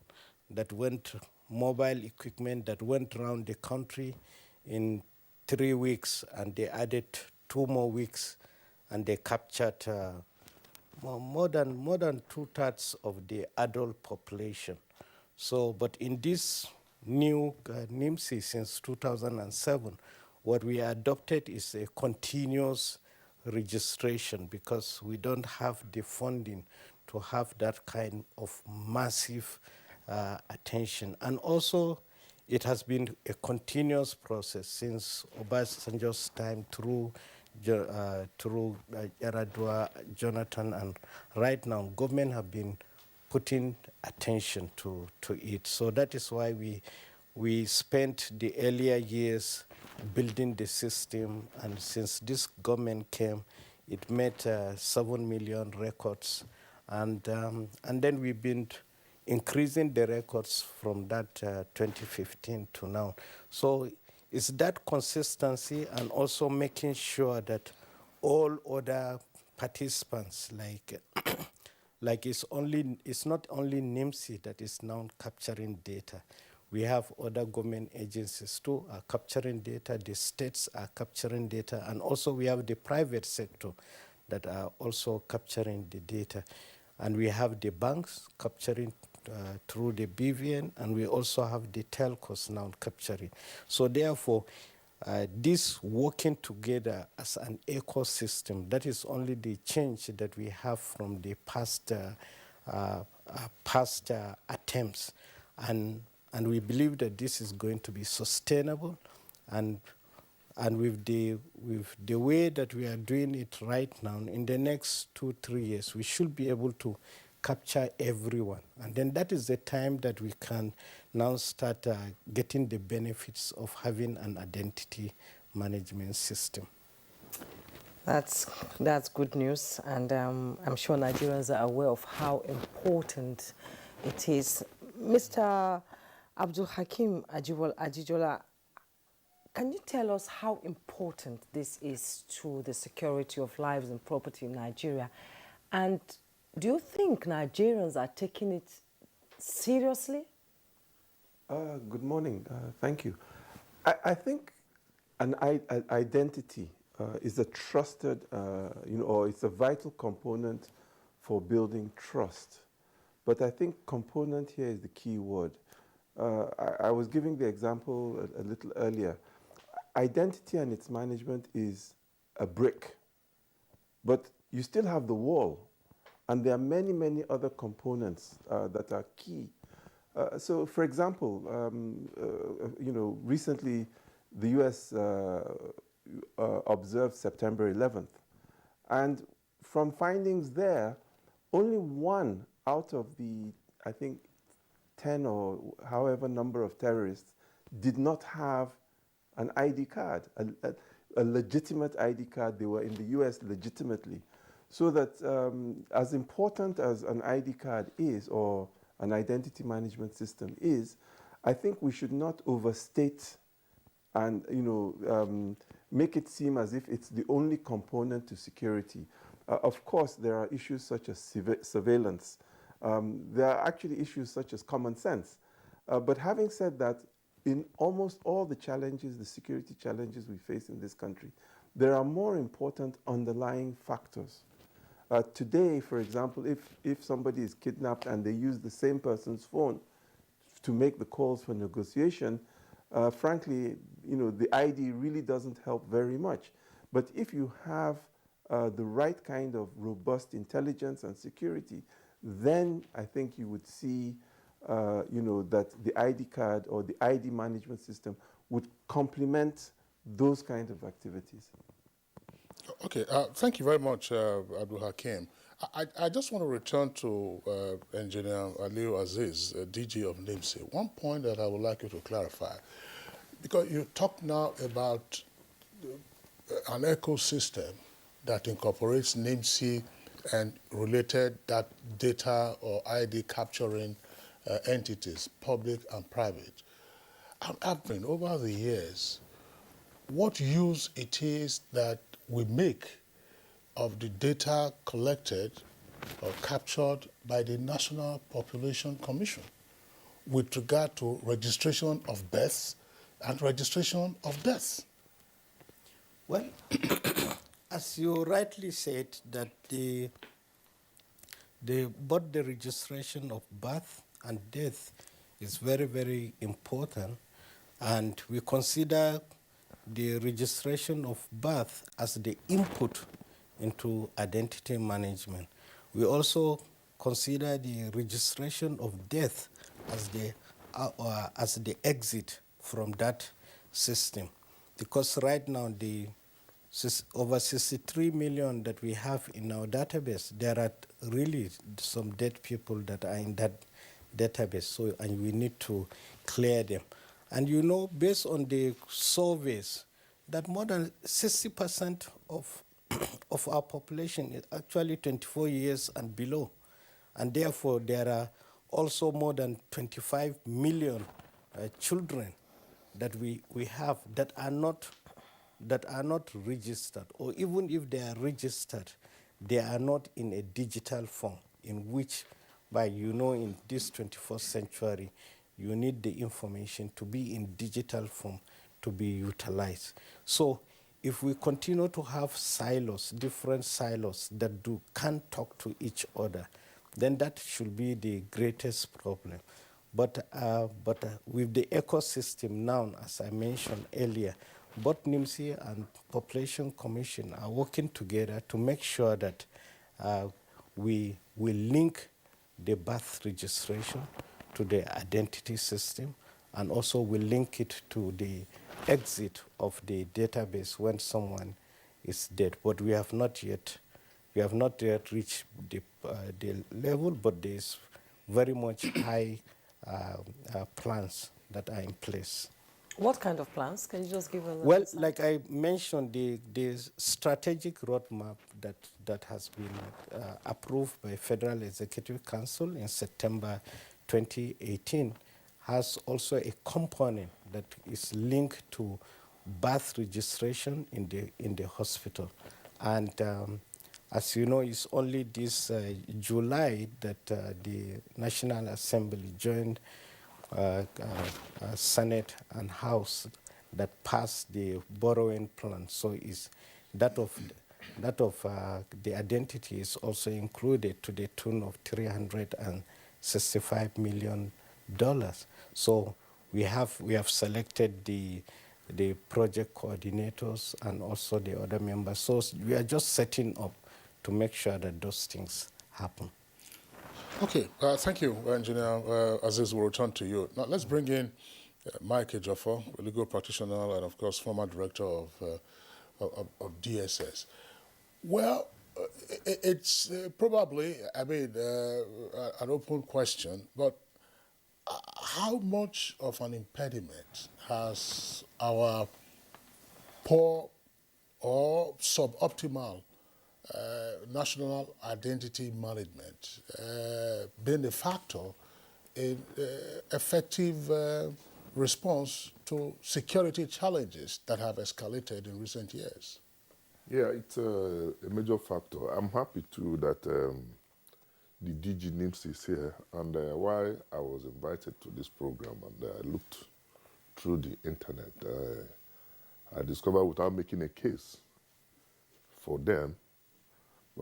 that went, mobile equipment that went around the country in 3 weeks, and they added 2 more weeks, and they captured more than 2/3 of the adult population. So, but in this new NIMSI since 2007, what we adopted is a continuous registration because we don't have the funding to have that kind of massive attention. And also, it has been a continuous process since Obasanjo's time through Yaradua, Jonathan, and right now, government have been putting attention to it. So that is why we spent the earlier years building the system, and since this government came, it made 7 million records, and then we've been increasing the records from that 2015 to now. So it's that consistency and also making sure that all other participants, like it's not only NIMSI that is now capturing data. We have other government agencies too are capturing data, the states are capturing data, and also we have the private sector that are also capturing the data. And we have the banks capturing through the BVN, and we also have the telcos now capturing. So therefore, this working together as an ecosystem, that is only the change that we have from the past attempts. And we believe that this is going to be sustainable, and with the way that we are doing it right now, in the next 2-3 years, we should be able to capture everyone. And then that is the time that we can now start getting the benefits of having an identity management system. That's good news, and I'm sure Nigerians are aware of how important it is. Mr. Abdul Hakim Ajijola, can you tell us how important this is to the security of lives and property in Nigeria? And do you think Nigerians are taking it seriously? Good morning. Thank you. I think an identity is a trusted, or it's a vital component for building trust. But I think component here is the key word. I was giving the example a little earlier. Identity and its management is a brick, but you still have the wall, and there are many, many other components that are key. So, for example, recently the U.S. Observed September 11th, and from findings there, only one out of the, I think, 10 or however number of terrorists did not have an ID card, a legitimate ID card. They were in the US legitimately. So that as important as an ID card is, or an identity management system is, I think we should not overstate and make it seem as if it's the only component to security. Of course, there are issues such as surveillance. There are actually issues such as common sense. But having said that, in almost all the challenges, the security challenges we face in this country, there are more important underlying factors. Today, for example, if somebody is kidnapped and they use the same person's phone to make the calls for negotiation, frankly, the ID really doesn't help very much. But if you have the right kind of robust intelligence and security, then I think you would see, that the ID card or the ID management system would complement those kind of activities. Okay, thank you very much, Abdul Hakim. I just want to return to Engineer Aliu Aziz, DG of NIMSI. One point that I would like you to clarify, because you talk now about an ecosystem that incorporates NIMSI and related that data or ID capturing entities, public and private. I've been over the years, what use it is that we make of the data collected or captured by the National Population Commission with regard to registration of births and registration of deaths. Well, as you rightly said, that both the registration of birth and death is very, very important, and we consider the registration of birth as the input into identity management. We also consider the registration of death as the exit from that system, because right now the over 63 million that we have in our database, there are really some dead people that are in that database, so, and we need to clear them. And based on the surveys, that more than 60% of our population is actually 24 years and below. And therefore, there are also more than 25 million children that we have that are not registered, or even if they are registered, they are not in a digital form, in which, by in this 21st century, you need the information to be in digital form to be utilized. So if we continue to have silos, different silos that can't talk to each other, then that should be the greatest problem. But with the ecosystem now, as I mentioned earlier, both NIMSI and Population Commission are working together to make sure that we link the birth registration to the identity system, and also we link it to the exit of the database when someone is dead. But we have not yet reached the level, but there's very much high plans that are in place. What kind of plans? Can you just give us? Well, like I mentioned, the strategic roadmap that has been approved by Federal Executive Council in September 2018 has also a component that is linked to birth registration in the hospital. And as you know, it's only this July that the National Assembly joined Senate and House that passed the borrowing plan. So is that of the identity is also included to the tune of $365 million. So we have selected the project coordinators and also the other members. So we are just setting up to make sure that those things happen. Okay, thank you, Engineer Aziz. We'll return to you. Now, let's bring in Mike Ejiofor, a legal practitioner and, of course, former director of DSS. Well, it's probably, an open question, but how much of an impediment has our poor or suboptimal national identity management been a factor in effective response to security challenges that have escalated in recent years? Yeah, it's a major factor. I'm happy too that the DG NIMS is here, and why I was invited to this program, and I looked through the internet, I discovered, without making a case for them,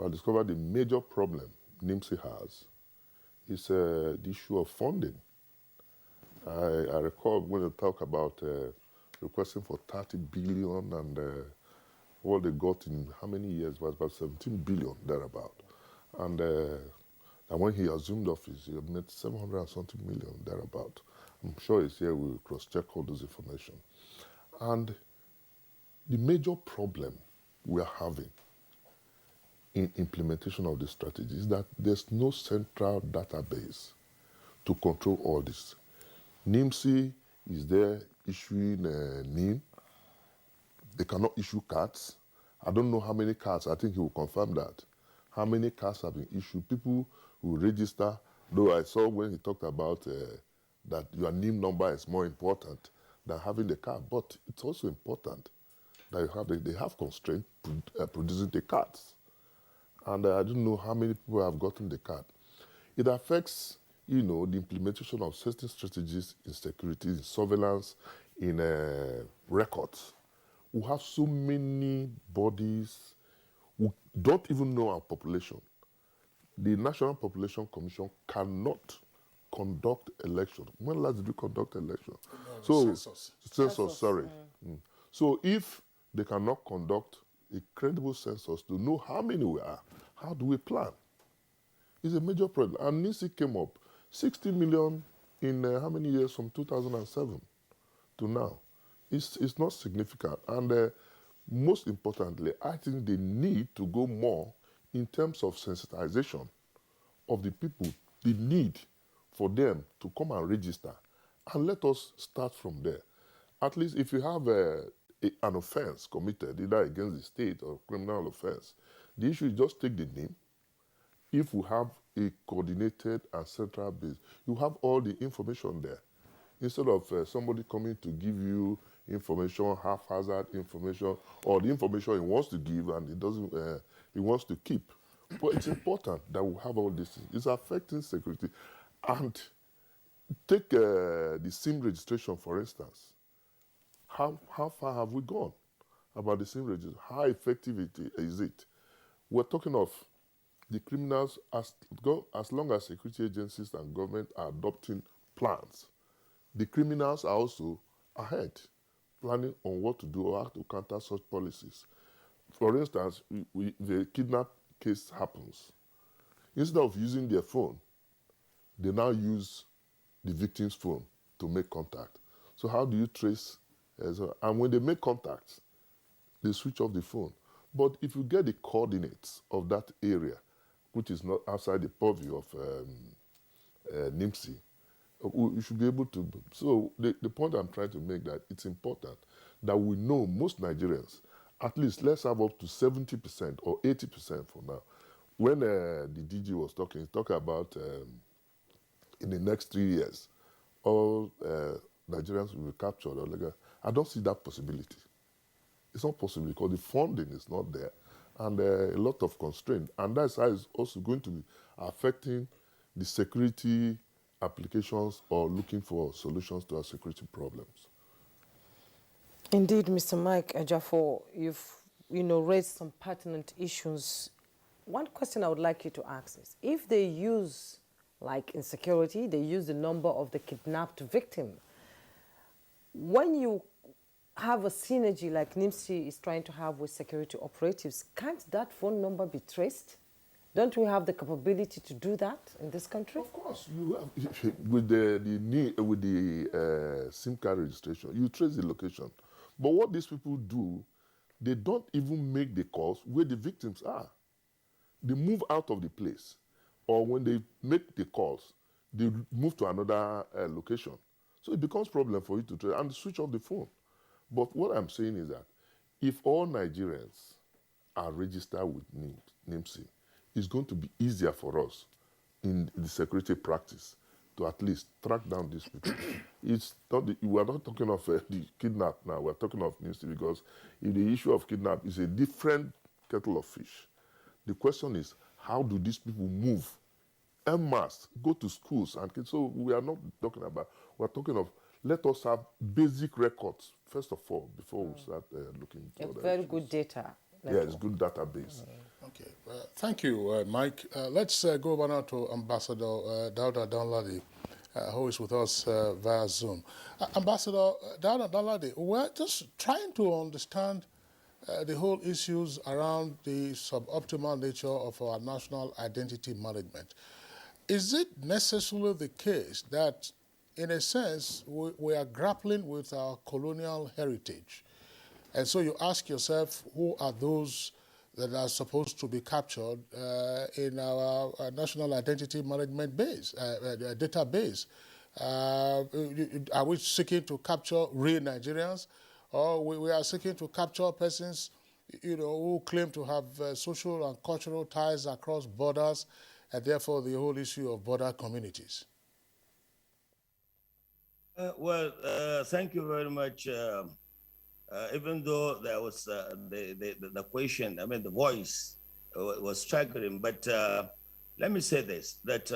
I discovered the major problem NIMSI has is the issue of funding. I recall when they talk about requesting for 30 billion, and what they got in how many years was about 17 billion, thereabout. And when he assumed office, he had made 700 and something million, thereabout. I'm sure he's here, we'll cross-check all this information. And the major problem we are having in implementation of the strategy is that there's no central database to control all this. NIMSI is there issuing NIM. They cannot issue cards. I don't know how many cards, I think he will confirm that. How many cards have been issued? People who register, though I saw when he talked about that your NIM number is more important than having the card, but it's also important that they have constraint producing the cards. And I don't know how many people have gotten the card. It affects, the implementation of certain strategies in security, in surveillance, in records. We have so many bodies who don't even know our population. The National Population Commission cannot conduct election. When last did we conduct election? Census, sorry. So if they cannot conduct a credible census to know how many we are, how do we plan? It's a major problem. And NIMSI came up 60 million in how many years from 2007 to now? It's not significant. And most importantly, I think they need to go more in terms of sensitization of the people, the need for them to come and register. And let us start from there. At least if you have an offense committed, either against the state or criminal offense, the issue is just take the name. If we have a coordinated and central base, you have all the information there. Instead of somebody coming to give you information, haphazard information, or the information he wants to give and he wants to keep. But it's important that we have all this. It's affecting security. And take the SIM registration, for instance. How far have we gone about the SIM registration? How effective is it? We're talking of the criminals, as long as security agencies and government are adopting plans, the criminals are also ahead, planning on what to do or how to counter such policies. For instance, the kidnap case happens. Instead of using their phone, they now use the victim's phone to make contact. So how do you trace? And when they make contact, they switch off the phone. But if you get the coordinates of that area, which is not outside the purview of NIMSI, you should be able to. So the point I'm trying to make that it's important that we know most Nigerians, at least let's have up to 70% or 80% for now. When the DG was talking, he talked about in the next 3 years, all Nigerians will be captured. I don't see that possibility. It's not possible because the funding is not there and a lot of constraint. And that's how it's also going to be affecting the security applications or looking for solutions to our security problems. Indeed, Mr. Mike Ejafo, you've raised some pertinent issues. One question I would like you to ask is, if they use, like insecurity, they use the number of the kidnapped victim, when you have a synergy like NIMSI is trying to have with security operatives, can't that phone number be traced? Don't we have the capability to do that in this country? Of course, you have, with the SIM card registration, you trace the location. But what these people do, they don't even make the calls where the victims are. They move out of the place. Or when they make the calls, they move to another location. So it becomes a problem for you to trace and switch off the phone. But what I'm saying is that if all Nigerians are registered with NIMSI, it's going to be easier for us in the security practice to at least track down these people. It's not we are not talking of the kidnap now, we're talking of NIMSI because the issue of kidnap is a different kettle of fish. The question is, how do these people move en masse, go to schools? And so we are not talking about, we're talking of, let us have basic records, first of all, before we start looking into other very issues. good data. Yeah, it's good database. Okay, thank you, Mike. Let's go over now to Ambassador Dauda Danladi, who is with us via Zoom. Ambassador Dauda Danladi, we're just trying to understand the whole issues around the suboptimal nature of our national identity management. Is it necessarily the case that, in a sense, we are grappling with our colonial heritage? And so you ask yourself, who are those that are supposed to be captured in our national identity management base, database? Are we seeking to capture real Nigerians? Or we are seeking to capture persons, who claim to have social and cultural ties across borders, and therefore the whole issue of border communities? Thank you very much. Even though there was the question, the voice was staggering, but let me say this, that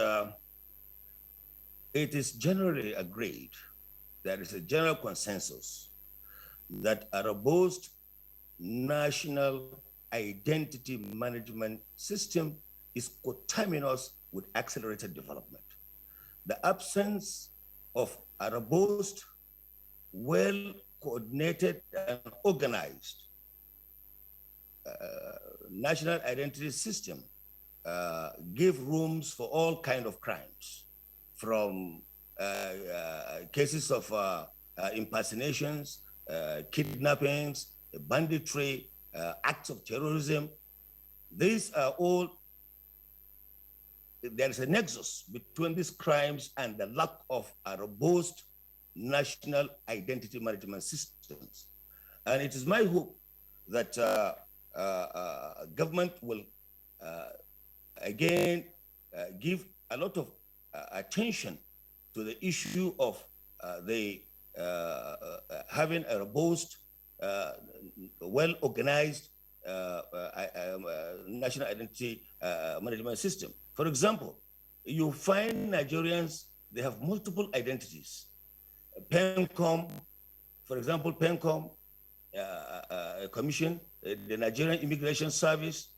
it is generally agreed, there is a general consensus that a robust national identity management system is coterminous with accelerated development. The absence of a robust, well-coordinated and organized national identity system give rooms for all kinds of crimes, from cases of impersonations, kidnappings, banditry, acts of terrorism. These are all, there is a nexus between these crimes and the lack of a robust national identity management systems. And it is my hope that government will again give a lot of attention to the issue of having a robust, well-organized national identity management system. For example, you find Nigerians, they have multiple identities. PENCOM, for example, PENCOM Commission, the Nigerian Immigration Service,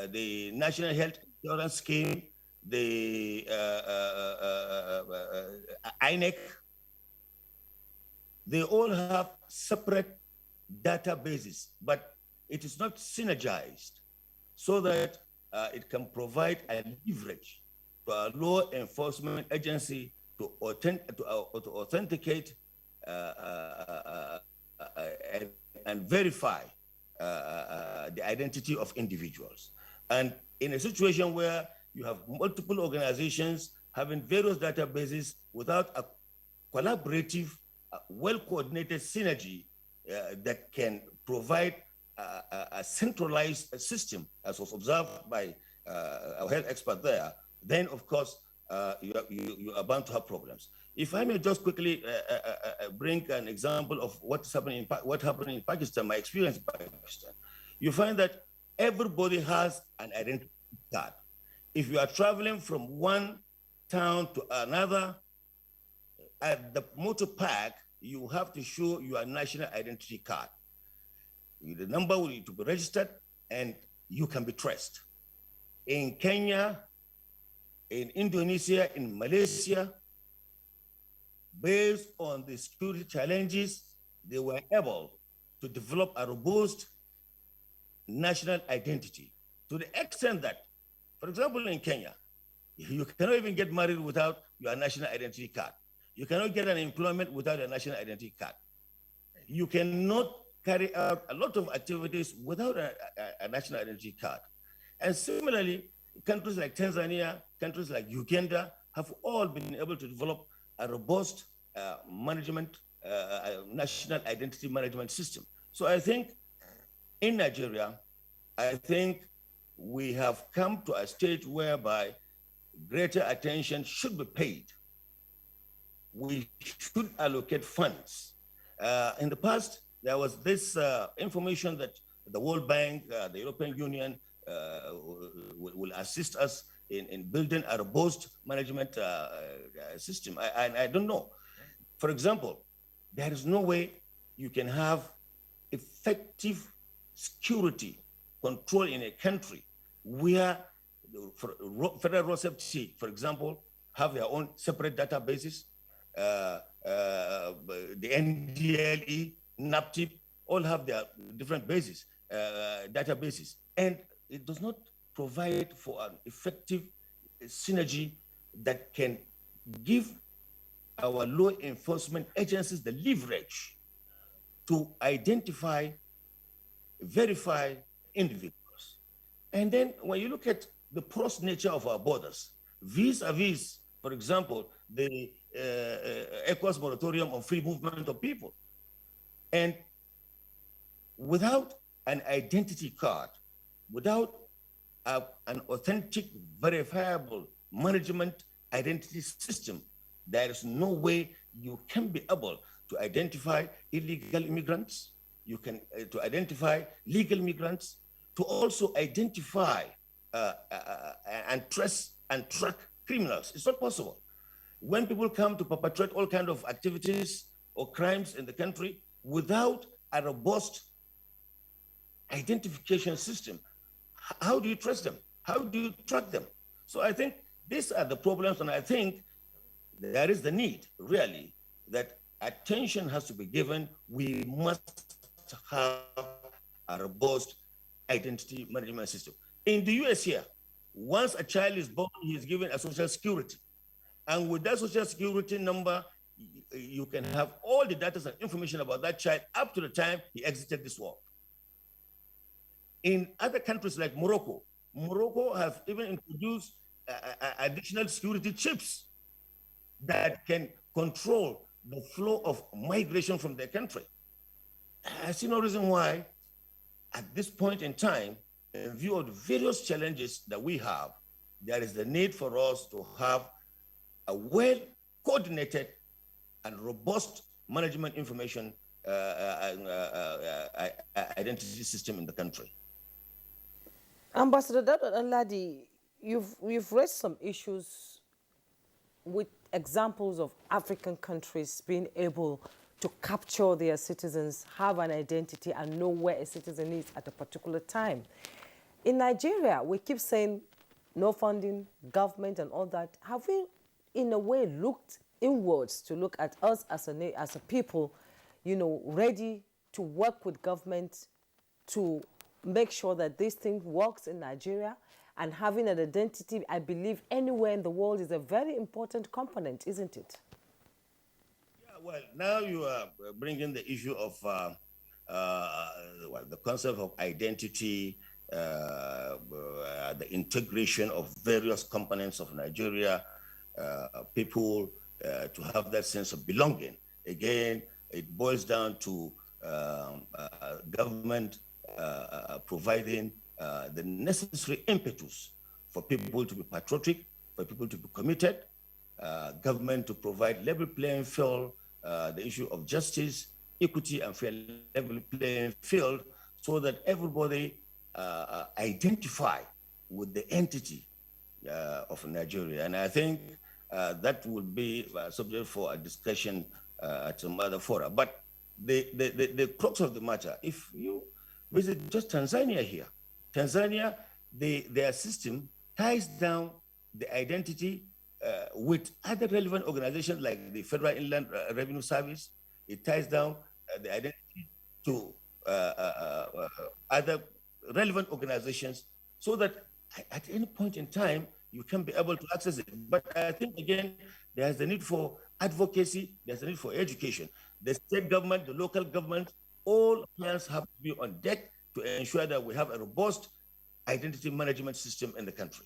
the National Health Insurance Scheme, the INEC, they all have separate databases, but it is not synergized so that it can provide a leverage to a law enforcement agency to authenticate and verify the identity of individuals. And in a situation where you have multiple organizations having various databases without a collaborative, well-coordinated synergy that can provide a centralized system, as was observed by our health expert there, then of course you are bound to have problems. If I may just quickly bring an example of what happened in Pakistan, my experience in Pakistan, you find that everybody has an identity card. If you are traveling from one town to another, at the motor park, you have to show your national identity card. The number will need to be registered and you can be traced. In Kenya, in Indonesia, in Malaysia, based on the security challenges, they were able to develop a robust national identity to the extent that, for example, in Kenya, you cannot even get married without your national identity card. You cannot get an employment without a national identity card. You cannot carry out a lot of activities without a national identity card. And similarly, countries like Tanzania, countries like Uganda have all been able to develop a robust national identity management system. So I think in Nigeria, I think we have come to a stage whereby greater attention should be paid. We should allocate funds. In the past, there was this information that the World Bank, the European Union will assist us in building a robust management system. I don't know. For example, there is no way you can have effective security control in a country where Federal Road Safety, for example, have their own separate databases. The NDLE, NAPTIP, all have their different bases, databases. And it does not provide for an effective synergy that can give our law enforcement agencies the leverage to identify, verify individuals. And then when you look at the porous nature of our borders, vis-a-vis, for example, the ECOWAS moratorium on free movement of people. And without an identity card, without an authentic, verifiable management identity system, there is no way you can be able to identify illegal immigrants, you can to identify legal immigrants, to also identify and trace and track criminals. It's not possible. When people come to perpetrate all kinds of activities or crimes in the country without a robust identification system, how do you trace them? How do you track them? So I think these are the problems, and I think there is the need, really, that attention has to be given. We must have a robust identity management system. In the US here, once a child is born, he is given a social security. And with that social security number, you can have all the data and information about that child up to the time he exited this world. In other countries like Morocco, Morocco have even introduced additional security chips that can control the flow of migration from their country. I see no reason why, at this point in time, in view of the various challenges that we have, there is the need for us to have a well-coordinated and robust management information identity system in the country. Ambassador Dado Ladi, you've raised some issues with examples of African countries being able to capture their citizens, have an identity, and know where a citizen is at a particular time. In Nigeria, we keep saying no funding, government, and all that. Have we, in a way, looked inwards to look at us as a people, you know, ready to work with government to make sure that this thing works in Nigeria? And having an identity, I believe, anywhere in the world is a very important component, isn't it? Yeah, well, now you are bringing the issue of the concept of identity, the integration of various components of Nigeria, people to have that sense of belonging. Again, it boils down to government providing the necessary impetus for people to be patriotic, for people to be committed, government to provide level playing field, the issue of justice, equity, and fair level playing field, so that everybody identify with the entity of Nigeria. And I think that will be subject for a discussion at some other fora. But the crux of the matter, if you visit just Tanzania here, Tanzania, their system ties down the identity with other relevant organizations like the Federal Inland Revenue Service. It ties down the identity to other relevant organizations so that at any point in time, you can be able to access it. But I think, again, there's a need for advocacy, there's a need for education. The state government, the local government, all hands have to be on deck to ensure that we have a robust identity management system in the country.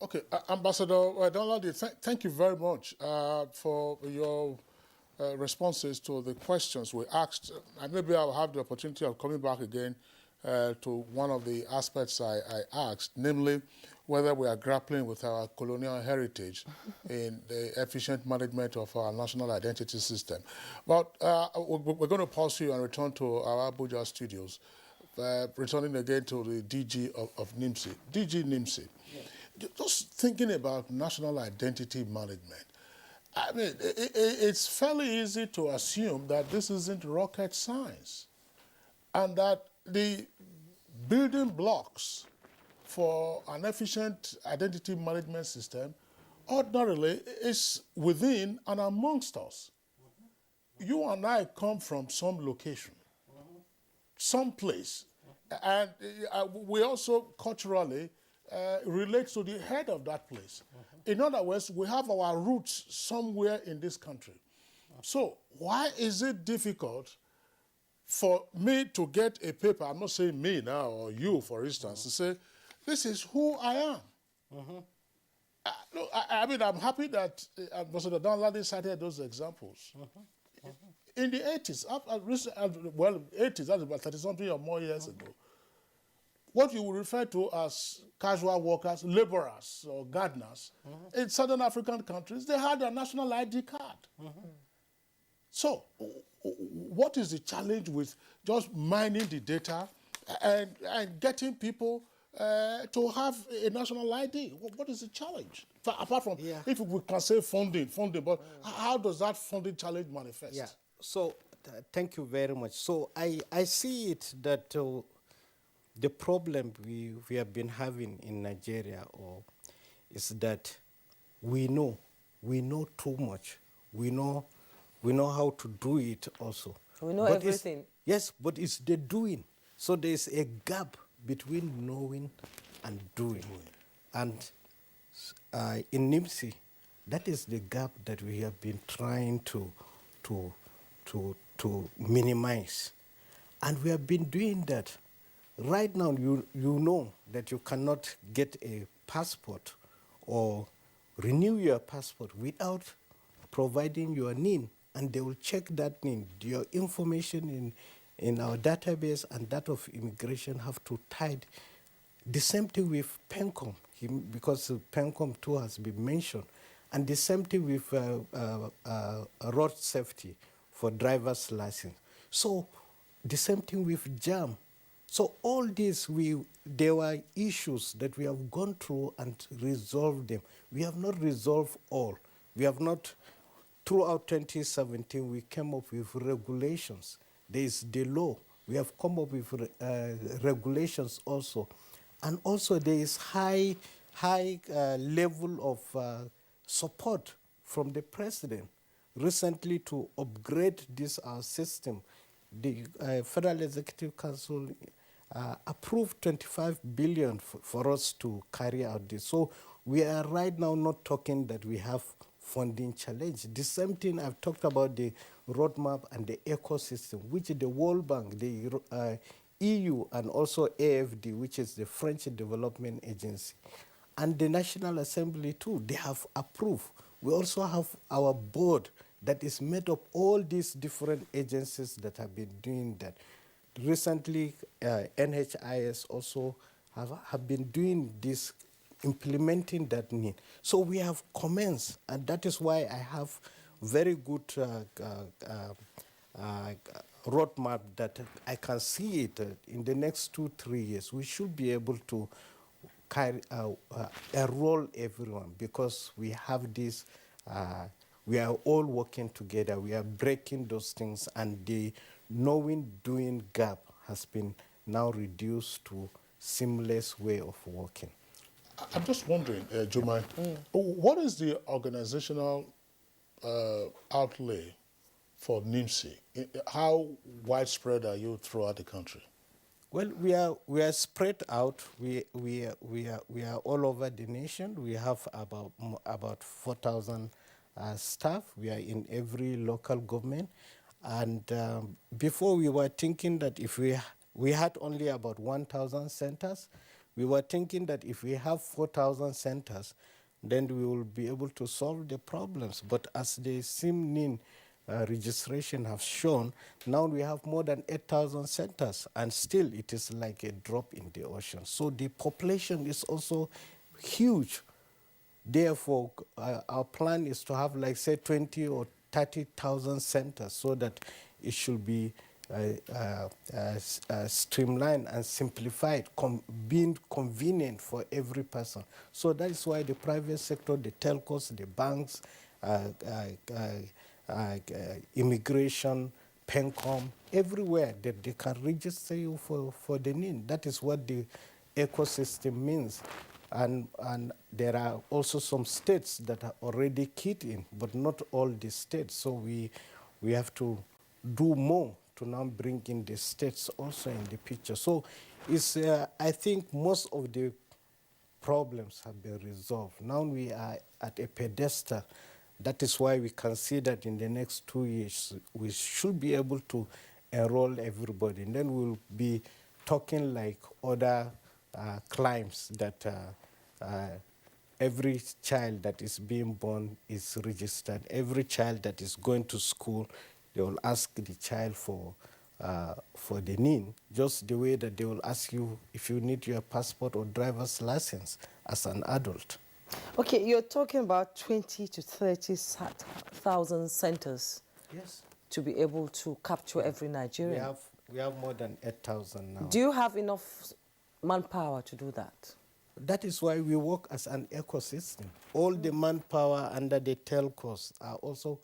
Okay, Ambassador Donladi, thank you very much for your responses to the questions we asked. And maybe I'll have the opportunity of coming back again to one of the aspects I asked, namely whether we are grappling with our colonial heritage in the efficient management of our national identity system. But we're going to pause here and return to our Abuja studios, returning again to the DG of NIMSI. DG NIMSI, just thinking about national identity management, I mean, it's fairly easy to assume that this isn't rocket science and that the building blocks for an efficient identity management system ordinarily is within and amongst us. You and I come from some location, some place, and we also culturally relate to the head of that place. In other words, we have our roots somewhere in this country. So why is it difficult for me to get a paper, I'm not saying me now or you, for instance, to say, this is who I am. I mean, I'm happy that Ambassador Donladi cited those examples. In the 80s, well, 80s, that's about 30-something or more years ago, what you would refer to as casual workers, laborers or gardeners, in southern African countries, they had a national ID card. So, what is the challenge with just mining the data and getting people to have a national ID? What is the challenge? Apart from, if we can say funding, but how does that funding challenge manifest? Yeah, so thank you very much. So I see it that the problem we have been having in Nigeria is that we know too much. We know how to do it also. We know everything. Yes, but it's the doing. So there's a gap between knowing and doing. And in NIMSI, that is the gap that we have been trying to minimize. And we have been doing that. Right now, you know that you cannot get a passport or renew your passport without providing your NIN, and they will check that NIN. Your information in our database and that of immigration have to tie. The same thing with PENCOM, because PENCOM too has been mentioned, and the same thing with road safety for driver's license. So the same thing with JAM. So all this, there were issues that we have gone through and resolved them. We have not resolved all. We have not, throughout 2017, we came up with regulations. There is the law. We have come up with regulations also. And also there is high level of support from the president. Recently, to upgrade this system, the Federal Executive Council approved 25 billion for us to carry out this. So we are right now not talking that we have funding challenge. The same thing I've talked about, the roadmap and the ecosystem, which the World Bank, the EU, and also AFD, which is the French Development Agency, and the National Assembly too, they have approved. We also have our board that is made of all these different agencies that have been doing that. Recently, NHIS also have been doing this, implementing that need. So we have commenced, and that is why I have very good roadmap that I can see it in the next 2-3 years. We should be able to enroll everyone, because we have this, we are all working together. We are breaking those things, and the knowing-doing gap has been now reduced to seamless way of working. I'm just wondering, Jumai, what is the organizational outlay for NIMSI? How widespread are you throughout the country? Well, we are spread out. We are all over the nation. We have about 4,000 staff. We are in every local government, and before we were thinking that if we had only about 1,000 centers, we were thinking that if we have 4,000 centers, then we will be able to solve the problems. But as the SIM-NIN registration has shown, now we have more than 8,000 centers, and still it is like a drop in the ocean. So the population is also huge. Therefore, our plan is to have, like, say, 20 or 30,000 centers, so that it should be streamlined and simplified, being convenient for every person. So that is why the private sector, the telcos, the banks, immigration, PENCOM, everywhere that they can register you for the NIN. That is what the ecosystem means. And there are also some states that are already keyed in, but not all the states. So we have to do more to now bring in the states also in the picture. So it's, I think most of the problems have been resolved. Now we are at a pedestal. That is why we can see that in the next 2 years, we should be able to enroll everybody. And then we'll be talking like other climes that every child that is being born is registered. Every child that is going to school, they will ask the child for the NIN, just the way that they will ask you if you need your passport or driver's license as an adult. Okay, you're talking about 20 to 30,000 centers. Yes. To be able to capture every Nigerian. We have more than 8,000 now. Do you have enough manpower to do that? That is why we work as an ecosystem. All the manpower under the telcos are also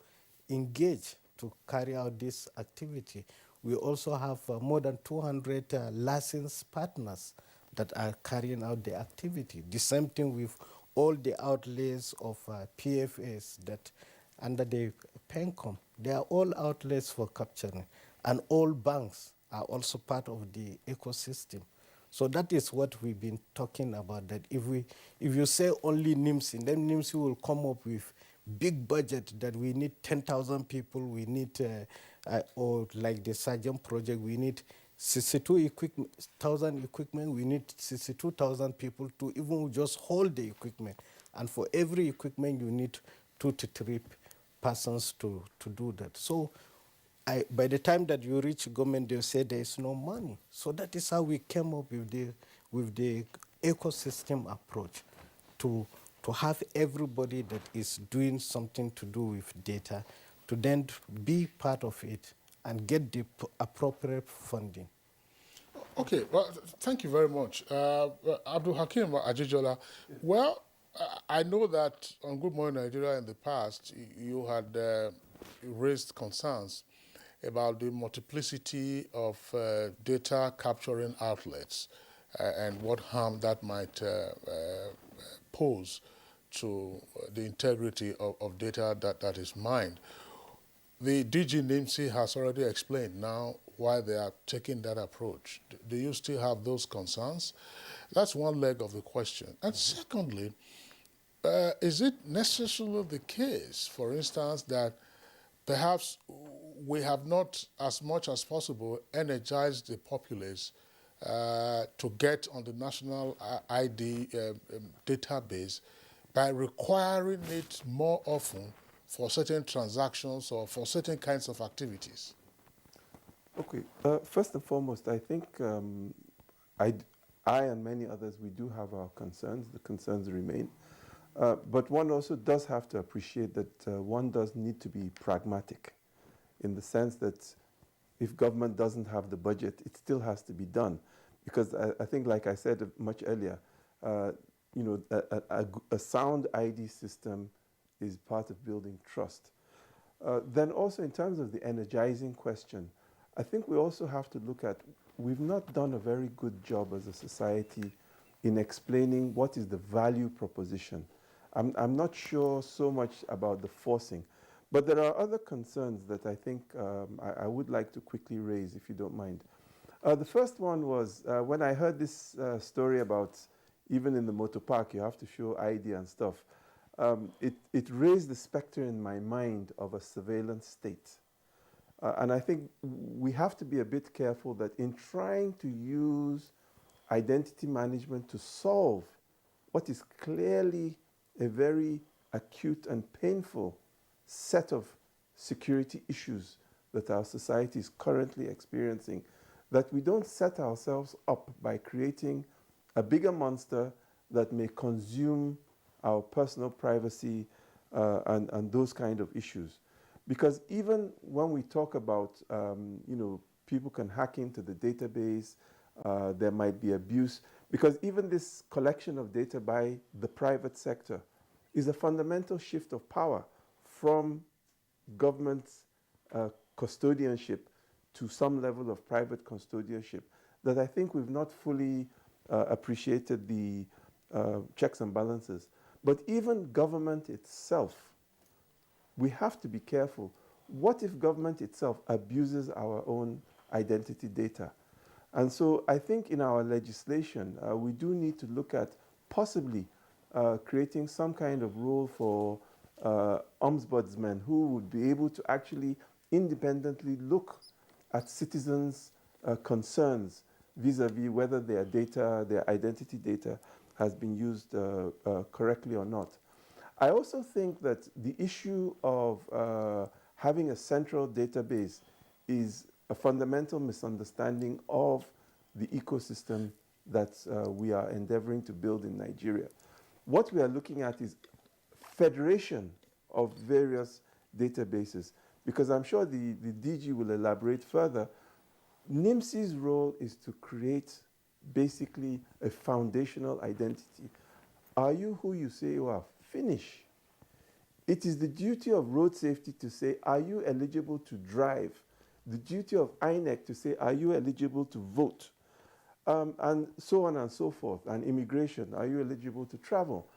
engaged to carry out this activity. We also have more than 200 licensed partners that are carrying out the activity. The same thing with all the outlays of PFAs that under the PENCOM. They are all outlets for capturing. And all banks are also part of the ecosystem. So that is what we've been talking about, that if you say only NIMSI, then NIMSI will come up with big budget that we need 10,000 people, we need, or like the Sergeant project, we need 62,000 equipment, we need 62,000 people to even just hold the equipment. And for every equipment, you need 2 to 3 persons to do that. So by the time that you reach government, they'll say there is no money. So that is how we came up with the ecosystem approach to have everybody that is doing something to do with data to then be part of it and get the appropriate funding. Okay, well, thank you very much. Abdul Hakim Ajijola, well, I know that on Good Morning Nigeria in the past, you had raised concerns about the multiplicity of data capturing outlets and what harm that might pose to the integrity of data that is mined. The DG NIMSI has already explained now why they are taking that approach. Do you still have those concerns? That's one leg of the question. And secondly, is it necessarily the case, for instance, that perhaps we have not, as much as possible, energized the populace to get on the national ID database by requiring it more often for certain transactions or for certain kinds of activities? Okay. First and foremost, I think I and many others, we do have our concerns. The concerns remain. But one also does have to appreciate that one does need to be pragmatic in the sense that if government doesn't have the budget, it still has to be done. Because I think, like I said much earlier, you know, a sound ID system is part of building trust. Then also in terms of the energizing question, I think we also have to look at, we've not done a very good job as a society in explaining what is the value proposition. I'm not sure so much about the forcing, but there are other concerns that I think I would like to quickly raise, if you don't mind. The first one was when I heard this story about even in the motor park, you have to show ID and stuff. It raised the specter in my mind of a surveillance state. And I think we have to be a bit careful that in trying to use identity management to solve what is clearly a very acute and painful set of security issues that our society is currently experiencing, that we don't set ourselves up by creating a bigger monster that may consume our personal privacy and those kind of issues. Because even when we talk about, you know, people can hack into the database, there might be abuse, because even this collection of data by the private sector is a fundamental shift of power from government custodianship to some level of private custodianship that I think we've not fully appreciated the checks and balances. But even government itself, we have to be careful. What if government itself abuses our own identity data? And so I think in our legislation, we do need to look at possibly creating some kind of rule for ombudsmen who would be able to actually independently look at citizens' concerns vis-a-vis whether their data, their identity data, has been used correctly or not. I also think that the issue of having a central database is a fundamental misunderstanding of the ecosystem that we are endeavoring to build in Nigeria. What we are looking at is federation of various databases, because I'm sure the DG will elaborate further. NIMSI's role is to create basically a foundational identity. Are you who you say you are? Finish. It is the duty of road safety to say, are you eligible to drive? The duty of INEC to say, are you eligible to vote? And so on and so forth. And immigration, are you eligible to travel?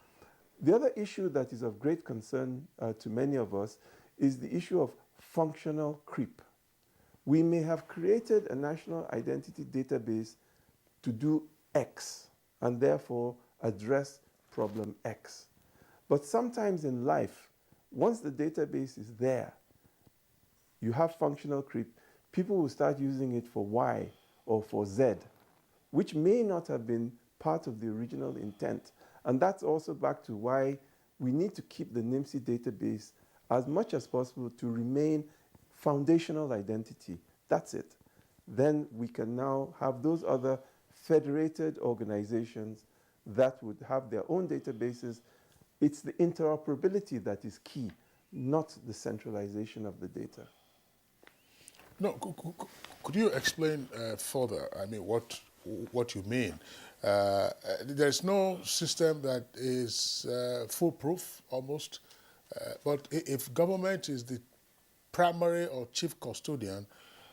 The other issue that is of great concern to many of us is the issue of functional creep. We may have created a national identity database to do X and therefore address problem X. But sometimes in life, once the database is there, you have functional creep, people will start using it for Y or for Z, which may not have been part of the original intent. And that's also back to why we need to keep the NIMSI database as much as possible to remain foundational identity. That's it. Then we can now have those other federated organizations that would have their own databases. It's the interoperability that is key, not the centralization of the data. No, could you explain further, I mean, what what you mean. There's no system that is foolproof, almost. But if government is the primary or chief custodian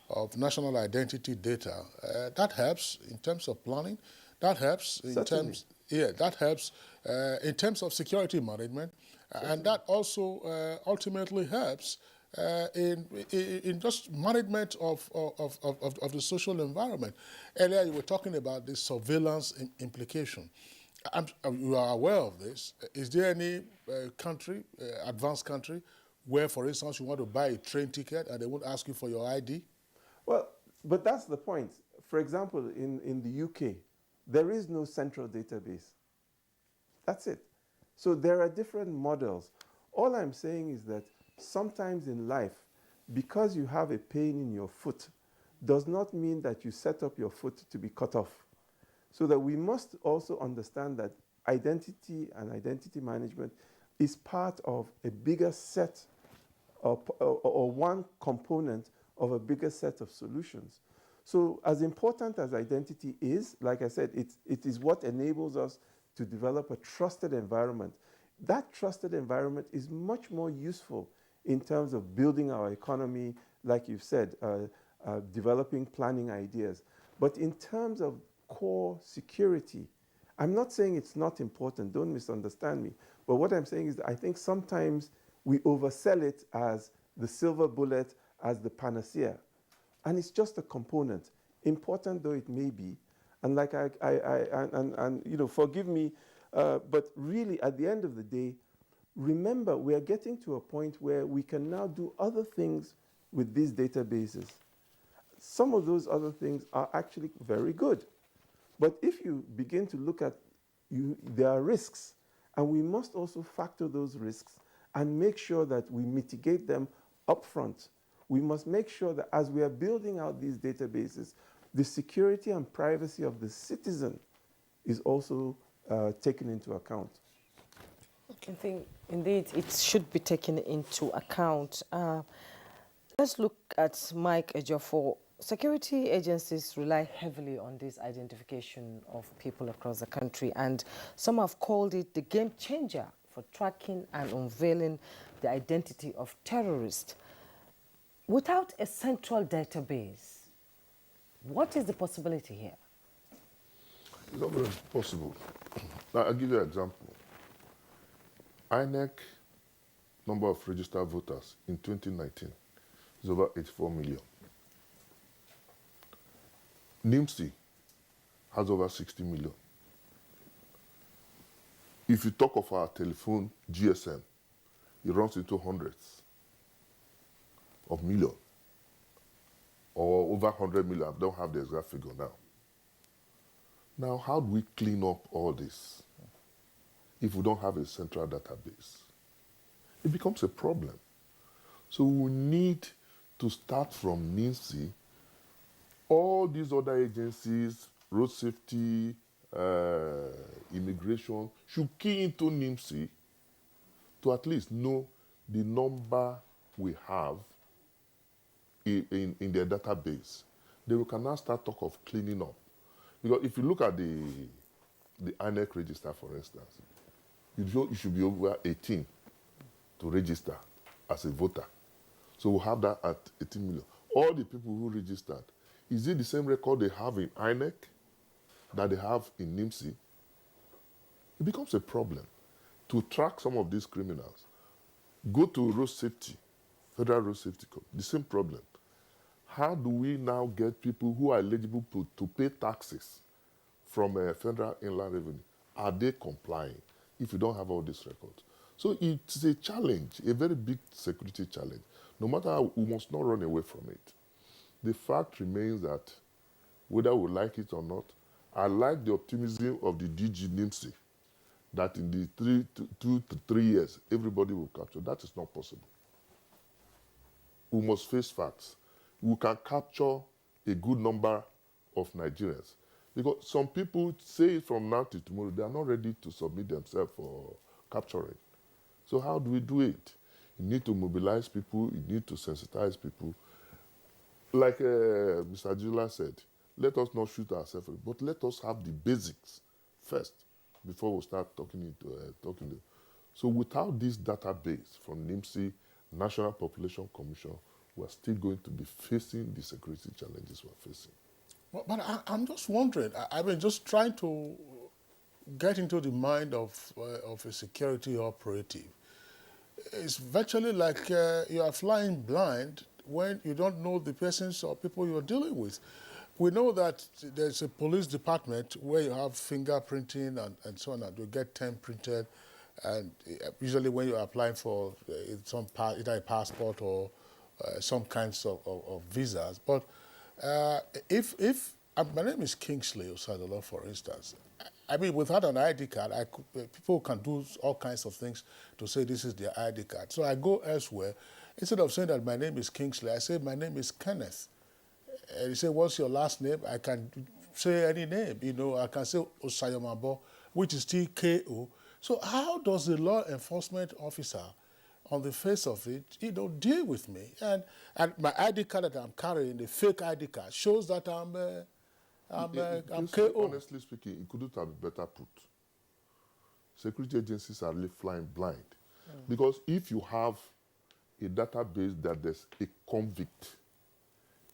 of national identity data, that helps in terms of planning. That helps in terms, that helps in terms of security management, and that also ultimately helps in just management of the social environment. Earlier, you were talking about the surveillance implication. You are aware of this. Is there any country, advanced country, where, for instance, you want to buy a train ticket and they won't ask you for your ID? Well, but that's the point. For example, in the UK, there is no central database. That's it. So there are different models. All I'm saying is that sometimes in life, because you have a pain in your foot, does not mean that you set up your foot to be cut off. So that we must also understand that identity and identity management is part of a bigger set or one component of a bigger set of solutions. So as important as identity is, like I said, it is what enables us to develop a trusted environment. That trusted environment is much more useful in terms of building our economy, like you've said, developing planning ideas. But in terms of core security, I'm not saying it's not important, don't misunderstand me. But what I'm saying is that I think sometimes we oversell it as the silver bullet, as the panacea. And it's just a component, important though it may be. And like you know, forgive me, but really at the end of the day, remember we are getting to a point where we can now do other things with these databases. Some of those other things are actually very good. But if you begin to look at, there are risks, and we must also factor those risks and make sure that we mitigate them upfront. We must make sure that as we are building out these databases, the security and privacy of the citizen is also taken into account. I think, indeed, it should be taken into account. Let's look at Mike Ejiofor. Security agencies rely heavily on this identification of people across the country, and some have called it the game changer for tracking and unveiling the identity of terrorists. Without a central database, what is the possibility here? It's not very possible. Now, I'll give you an example. INEC number of registered voters in 2019 is over 84 million. NIMSI has over 60 million. If you talk of our telephone GSM, it runs into hundreds of million or over 100 million. I don't have the exact figure now. Now, how do we clean up all this if we don't have a central database? It becomes a problem. So we need to start from NIMSI. All these other agencies, road safety, immigration, should key into NIMSI to at least know the number we have in their database. Then we can now start talk of cleaning up. Because if you look at the INEC register, for instance, you should be over 18 to register as a voter. So we'll have that at 18 million. All the people who registered, is it the same record they have in INEC that they have in NIMSI? It becomes a problem to track some of these criminals. Go to road safety, Federal Road Safety Code, the same problem. How do we now get people who are eligible to pay taxes from Federal Inland Revenue? Are they complying if you don't have all these records? So it's a challenge, a very big security challenge. No matter how, we must not run away from it. The fact remains that whether we like it or not, I like the optimism of the DG NIMSI that in the 2 to 3 years, everybody will capture. That is not possible. We must face facts. We can capture a good number of Nigerians. Because some people say from now to tomorrow, they are not ready to submit themselves for capturing. So how do we do it? You need to mobilize people. You need to sensitize people. Like Mr. Jula said, let us not shoot ourselves, but let us have the basics first before we start talking. So without this database from NIMSI, National Population Commission, we're still going to be facing the security challenges we're facing. But I'm just wondering, I mean, just trying to get into the mind of a security operative. It's virtually like you are flying blind when you don't know the persons or people you're dealing with. We know that there's a police department where you have fingerprinting and so on, and you get temp-printed, and usually when you're applying for either a passport or some kinds of visas. But my name is Kingsley Osadolo, for instance. I mean, without an ID card, people can do all kinds of things to say this is their ID card. So I go elsewhere. Instead of saying that my name is Kingsley, I say my name is Kenneth. And you say, what's your last name? I can say any name. You know, I can say Osayomabo, which is still K-O. So how does the law enforcement officer, on the face of it, deal with me? And my ID card that I'm carrying, the fake ID card, shows that I'm KO. Honestly speaking, it couldn't have been better put. Security agencies are really flying blind. Because if you have a database that there's a convict,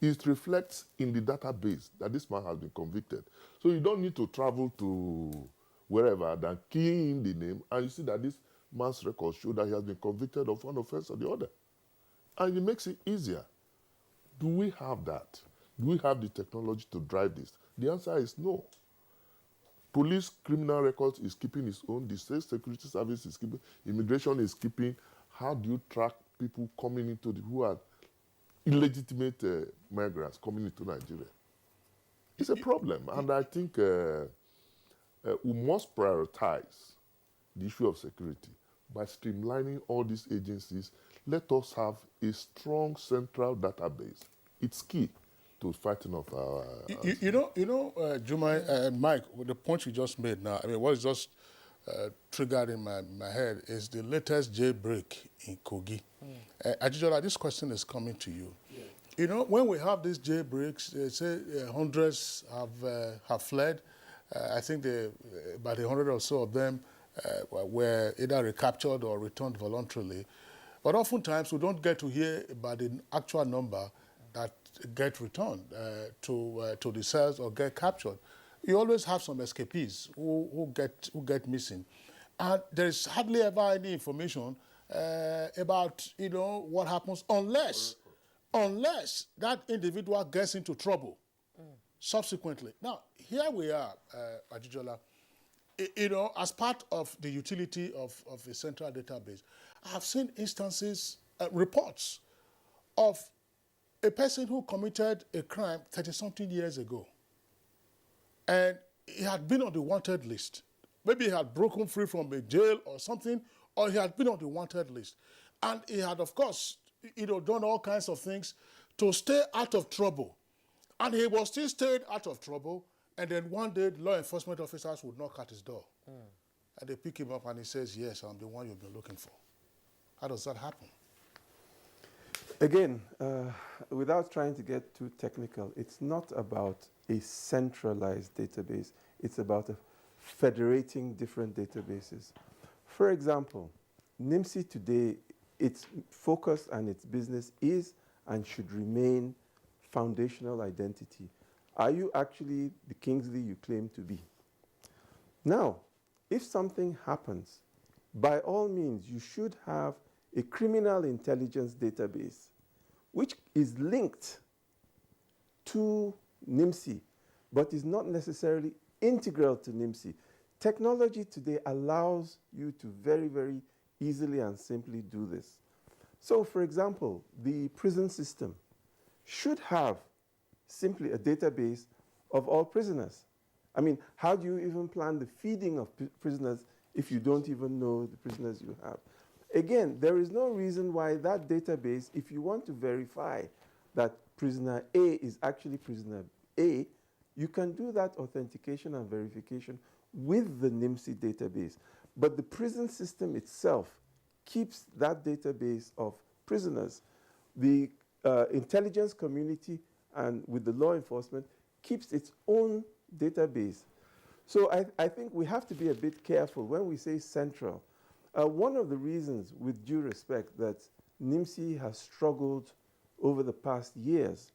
it reflects in the database that this man has been convicted. So you don't need to travel to wherever than key in the name, and you see that this man's records show that he has been convicted of one offense or the other. And it makes it easier. Do we have that? Do we have the technology to drive this? The answer is no. Police criminal records is keeping its own. The state security service is keeping. Immigration is keeping. How do you track people coming into who are illegitimate migrants coming into Nigeria? It's a problem, and I think we must prioritize the issue of security by streamlining all these agencies. Let us have a strong central database. It's key to fighting off our... Juma, Mike, with the point you just made now, I mean, what is just triggered in my head is the latest jailbreak in Kogi. Ajijola, this question is coming to you. Yeah. You know, when we have these jailbreaks, they say hundreds have fled. I think about 100 or so of them were either recaptured or returned voluntarily. But oftentimes, we don't get to hear about the actual number that get returned to the cells or get captured. You always have some escapees who get missing. And there's hardly ever any information about, what happens unless that individual gets into trouble subsequently. Now, here we are, Ajijola, as part of the utility of a central database. I've seen instances, reports of a person who committed a crime 30-something years ago, and he had been on the wanted list. Maybe he had broken free from a jail or something, or he had been on the wanted list. And he had, of course, done all kinds of things to stay out of trouble. And he was still staying out of trouble, and then one day, law enforcement officers would knock at his door. And they pick him up, and he says, yes, I'm the one you've been looking for. How does that happen? Again, without trying to get too technical, it's not about a centralized database. It's about federating different databases. For example, NIMSI today, its focus and its business is and should remain foundational identity. Are you actually the Kingsley you claim to be? Now, if something happens, by all means, you should have a criminal intelligence database which is linked to NIMSI, but is not necessarily integral to NIMSI. Technology today allows you to very, very easily and simply do this. So, for example, the prison system should have simply a database of all prisoners. I mean, how do you even plan the feeding of prisoners if you don't even know the prisoners you have? Again, there is no reason why that database, if you want to verify that prisoner A is actually prisoner A, you can do that authentication and verification with the NIMSI database. But the prison system itself keeps that database of prisoners. The intelligence community and with the law enforcement keeps its own database. So I think we have to be a bit careful when we say central. One of the reasons, with due respect, that NIMSI has struggled over the past years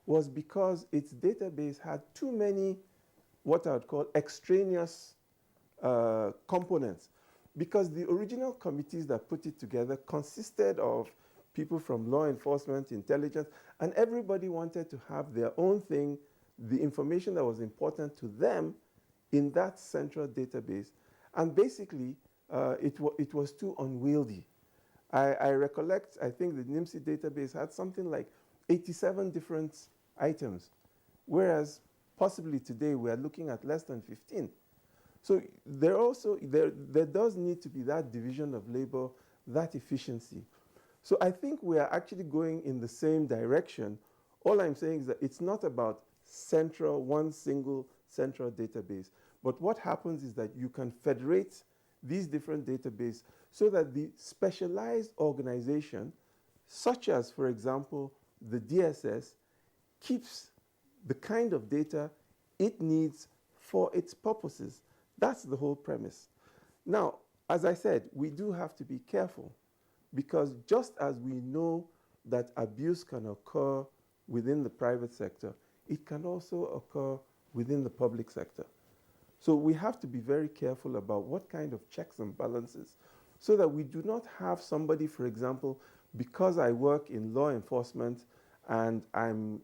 was because its database had too many what I would call extraneous components. Because the original committees that put it together consisted of people from law enforcement, intelligence, and everybody wanted to have their own thing, the information that was important to them in that central database. And basically, it was too unwieldy. I recollect, I think the NIMSI database had something like 87 different items, whereas possibly today we are looking at less than 15. So there does need to be that division of labor, that efficiency. So I think we are actually going in the same direction. All I'm saying is that it's not about one single central database. But what happens is that you can federate these different databases so that the specialized organization, such as, for example, the DSS, keeps the kind of data it needs for its purposes. That's the whole premise. Now, as I said, we do have to be careful, because just as we know that abuse can occur within the private sector, it can also occur within the public sector. So we have to be very careful about what kind of checks and balances, so that we do not have somebody, for example, because I work in law enforcement and I'm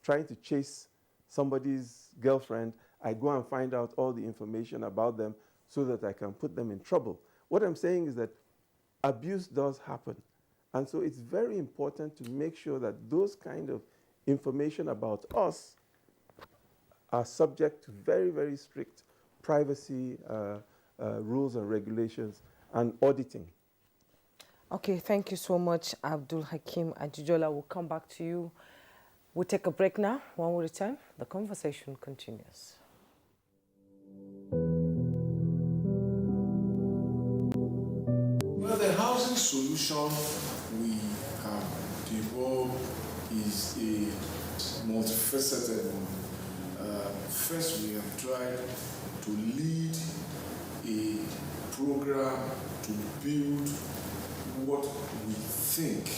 trying to chase somebody's girlfriend, I go and find out all the information about them so that I can put them in trouble. What I'm saying is that abuse does happen. And so it's very important to make sure that those kind of information about us are subject to very, very strict privacy rules and regulations and auditing. Okay, thank you so much, Abdul Hakim Ajijola. We'll come back to you. We'll take a break now. When we return, the conversation continues. Well, the housing solution we have developed is a multifaceted one. First, we have tried to lead a program to build what we think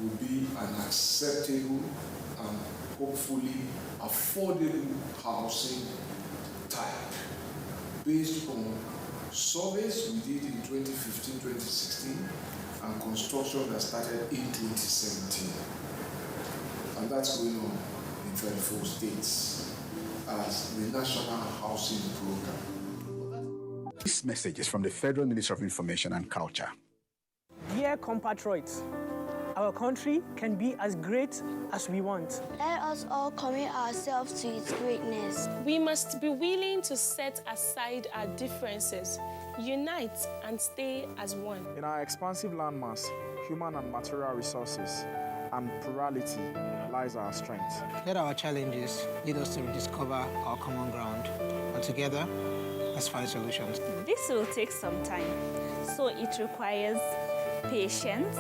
will be an acceptable and hopefully affordable housing type based on surveys we did in 2015-2016 and construction that started in 2017. And that's going on in 24 states as the National Housing Program. This message is from the Federal Ministry of Information and Culture. Dear compatriots, our country can be as great as we want. Let us all commit ourselves to its greatness. We must be willing to set aside our differences, unite and stay as one. In our expansive landmass, human and material resources, and plurality lies our strength. Let our challenges lead us to rediscover our common ground, and together, let's find solutions. This will take some time, so it requires patience,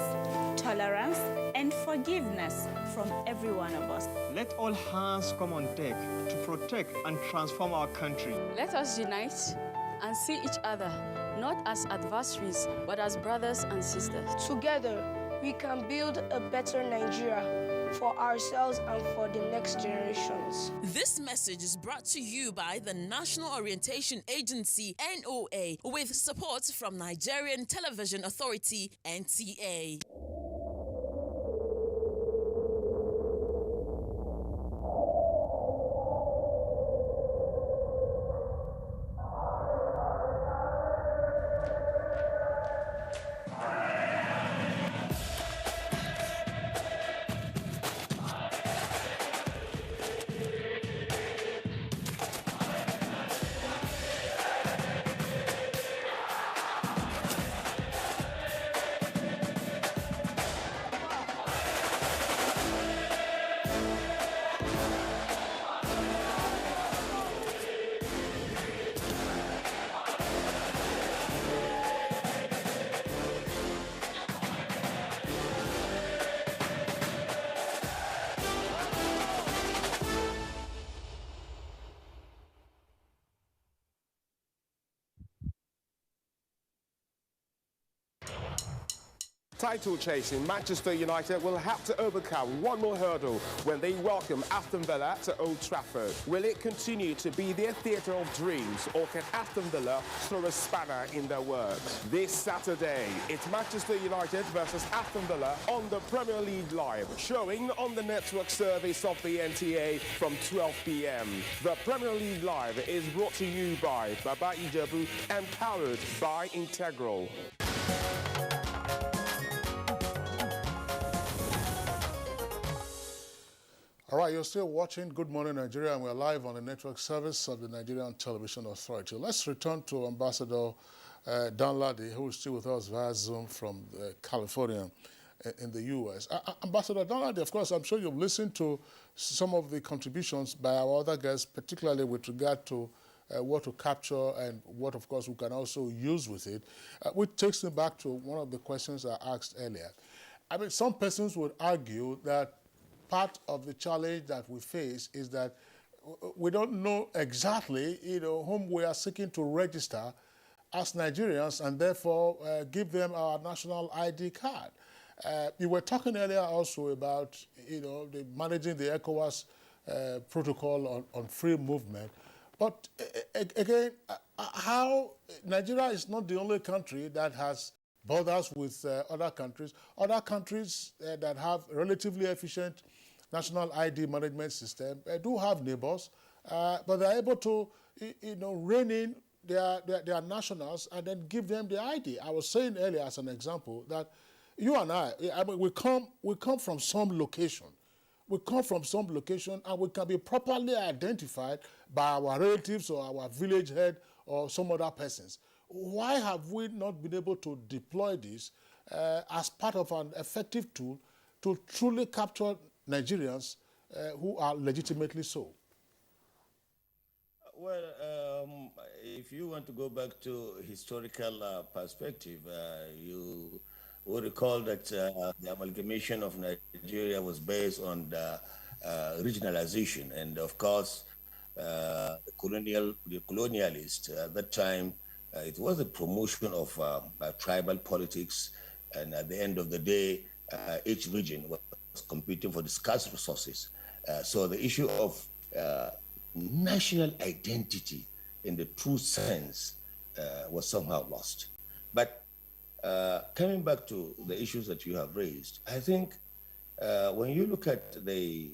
tolerance, and forgiveness from every one of us. Let all hands come on deck to protect and transform our country. Let us unite and see each other not as adversaries, but as brothers and sisters. Together, we can build a better Nigeria for ourselves and for the next generations. This message is brought to you by the National Orientation Agency, NOA, with support from Nigerian Television Authority, NTA. Title chasing Manchester United will have to overcome one more hurdle when they welcome Aston Villa to Old Trafford. Will it continue to be their theatre of dreams, or can Aston Villa throw a spanner in their works? This Saturday, it's Manchester United versus Aston Villa on the Premier League Live, showing on the network service of the NTA from 12 p.m. The Premier League Live is brought to you by Baba Ijebu and powered by Integral. All right, you're still watching Good Morning Nigeria, and we're live on the network service of the Nigerian Television Authority. Let's return to Ambassador Danladi, who is still with us via Zoom from California in the U.S. Ambassador Danladi, of course, I'm sure you've listened to some of the contributions by our other guests, particularly with regard to what to capture and what, of course, we can also use with it, which takes me back to one of the questions I asked earlier. I mean, some persons would argue that part of the challenge that we face is that we don't know exactly, whom we are seeking to register as Nigerians and therefore give them our national ID card. You were talking earlier also about, managing the ECOWAS protocol on free movement. But again, how Nigeria is not the only country that has borders with other countries. Other countries that have relatively efficient national ID management system do have neighbors, but they're able to, rein in their nationals and then give them the ID. I was saying earlier as an example that you and I mean, we come from some location. We come from some location and we can be properly identified by our relatives or our village head or some other persons. Why have we not been able to deploy this as part of an effective tool to truly capture Nigerians who are legitimately so? Well, if you want to go back to historical perspective, you will recall that the amalgamation of Nigeria was based on the regionalization, and of course, the colonialists at that time, it was a promotion of tribal politics, and at the end of the day, each region was competing for the scarce resources. So the issue of national identity in the true sense was somehow lost. But coming back to the issues that you have raised, I think when you look at the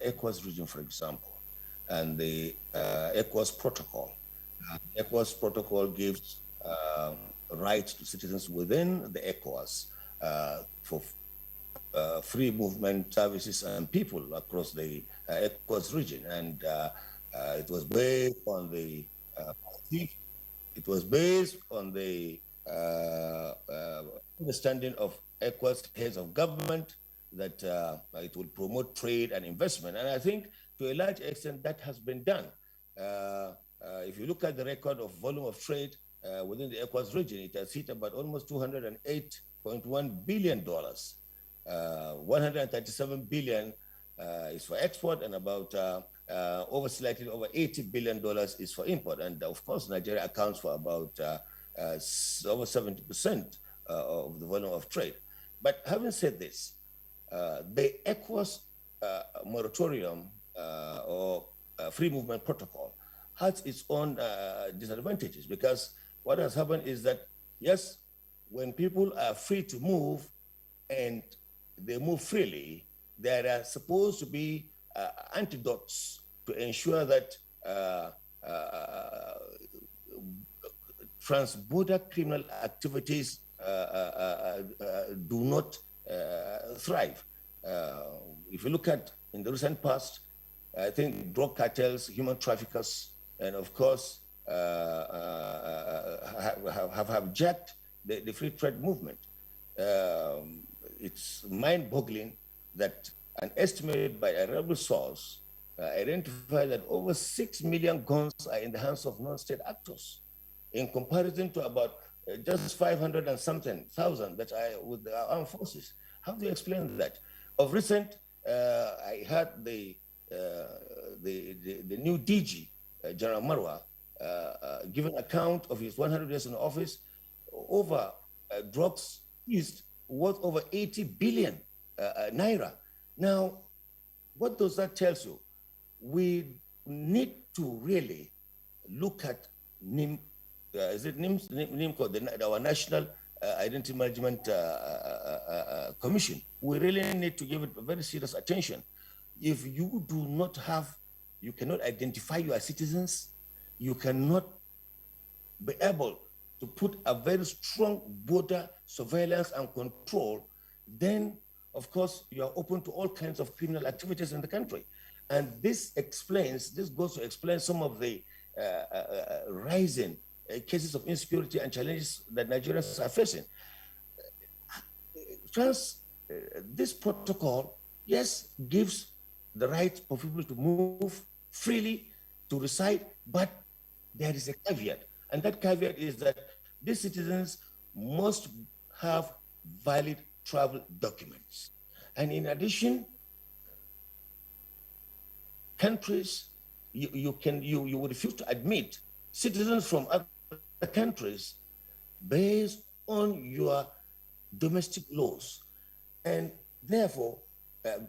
ECOWAS region, for example, and the ECOWAS protocol, ECOWAS protocol gives rights to citizens within the ECOWAS for free movement services and people across the ECOWAS region, and it was based on the understanding of ECOWAS heads of government that it will promote trade and investment, and I think to a large extent that has been done. If you look at the record of volume of trade within the ECOWAS region, it has hit about almost $208.1 billion. 137 billion is for export, and about slightly over $80 billion is for import. And of course, Nigeria accounts for about over 70% of the volume of trade. But having said this, the ECOWAS moratorium or free movement protocol has its own disadvantages, because what has happened is that, yes, when people are free to move and they move freely, there are supposed to be antidotes to ensure that trans-border criminal activities do not thrive. If you look at in the recent past, I think drug cartels, human traffickers, and of course have hijacked the free trade movement. It's mind-boggling that an estimate by a reliable source identified that over 6 million guns are in the hands of non-state actors, in comparison to about just 500 and something thousand that are with our armed forces. How do you explain that? Of recent, I heard the new DG, General Marwa, give an account of his 100 days in office over drugs seized worth over 80 billion naira. Now, what does that tell you? We need to really look at NIM, is it NIMCO, our National Identity Management Commission. We really need to give it very serious attention. If you do not have, you cannot identify your citizens, you cannot be able to put a very strong border surveillance and control, then of course you are open to all kinds of criminal activities in the country. And this goes to explain some of the rising cases of insecurity and challenges that Nigerians are facing. This protocol, yes, gives the right for people to move freely, to reside, but there is a caveat. And that caveat is that these citizens must have valid travel documents. And in addition, countries, you would refuse to admit citizens from other countries based on your domestic laws. And therefore,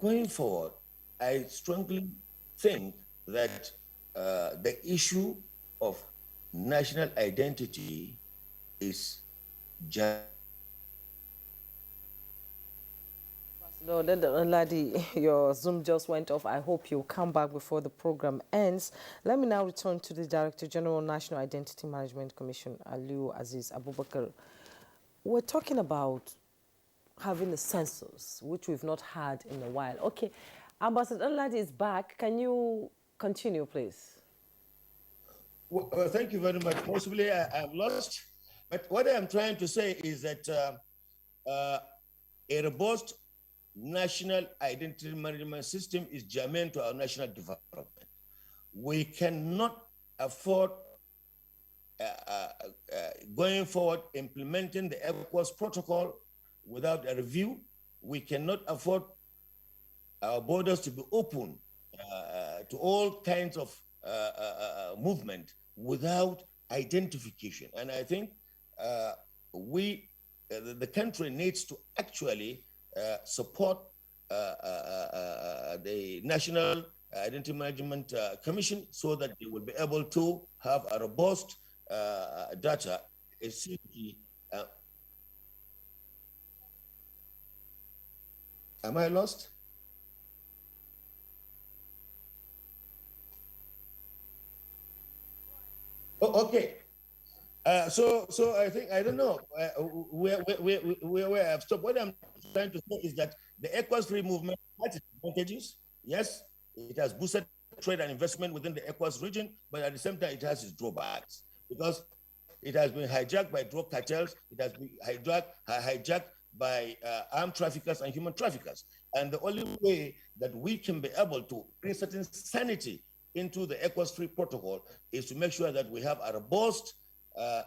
going forward, I strongly think that the issue of national identity is just. No, Ladi, your Zoom just went off. I hope you'll come back before the program ends. Let me now return to the Director General, National Identity Management Commission, Aliyu Aziz Abubakar. We're talking about having a census, which we've not had in a while. Okay, Ambassador Ladi is back. Can you continue, please? Well, thank you very much. Possibly I'm lost, but what I'm trying to say is that a robust national identity management system is germane to our national development. We cannot afford going forward implementing the ECOWAS protocol without a review. We cannot afford our borders to be open to all kinds of movement without identification. And I think the country needs to actually support the National Identity Management Commission so that they will be able to have a robust data, a security. Am I lost? Oh, okay. So I think, I don't know where I've stopped. What I'm trying to say is that the ECOWAS free movement has its advantages. Yes, it has boosted trade and investment within the ECOWAS region, but at the same time, it has its drawbacks because it has been hijacked by drug cartels. It has been hijacked by armed traffickers and human traffickers. And the only way that we can be able to bring certain sanity into the ECOWAS free protocol is to make sure that we have a robust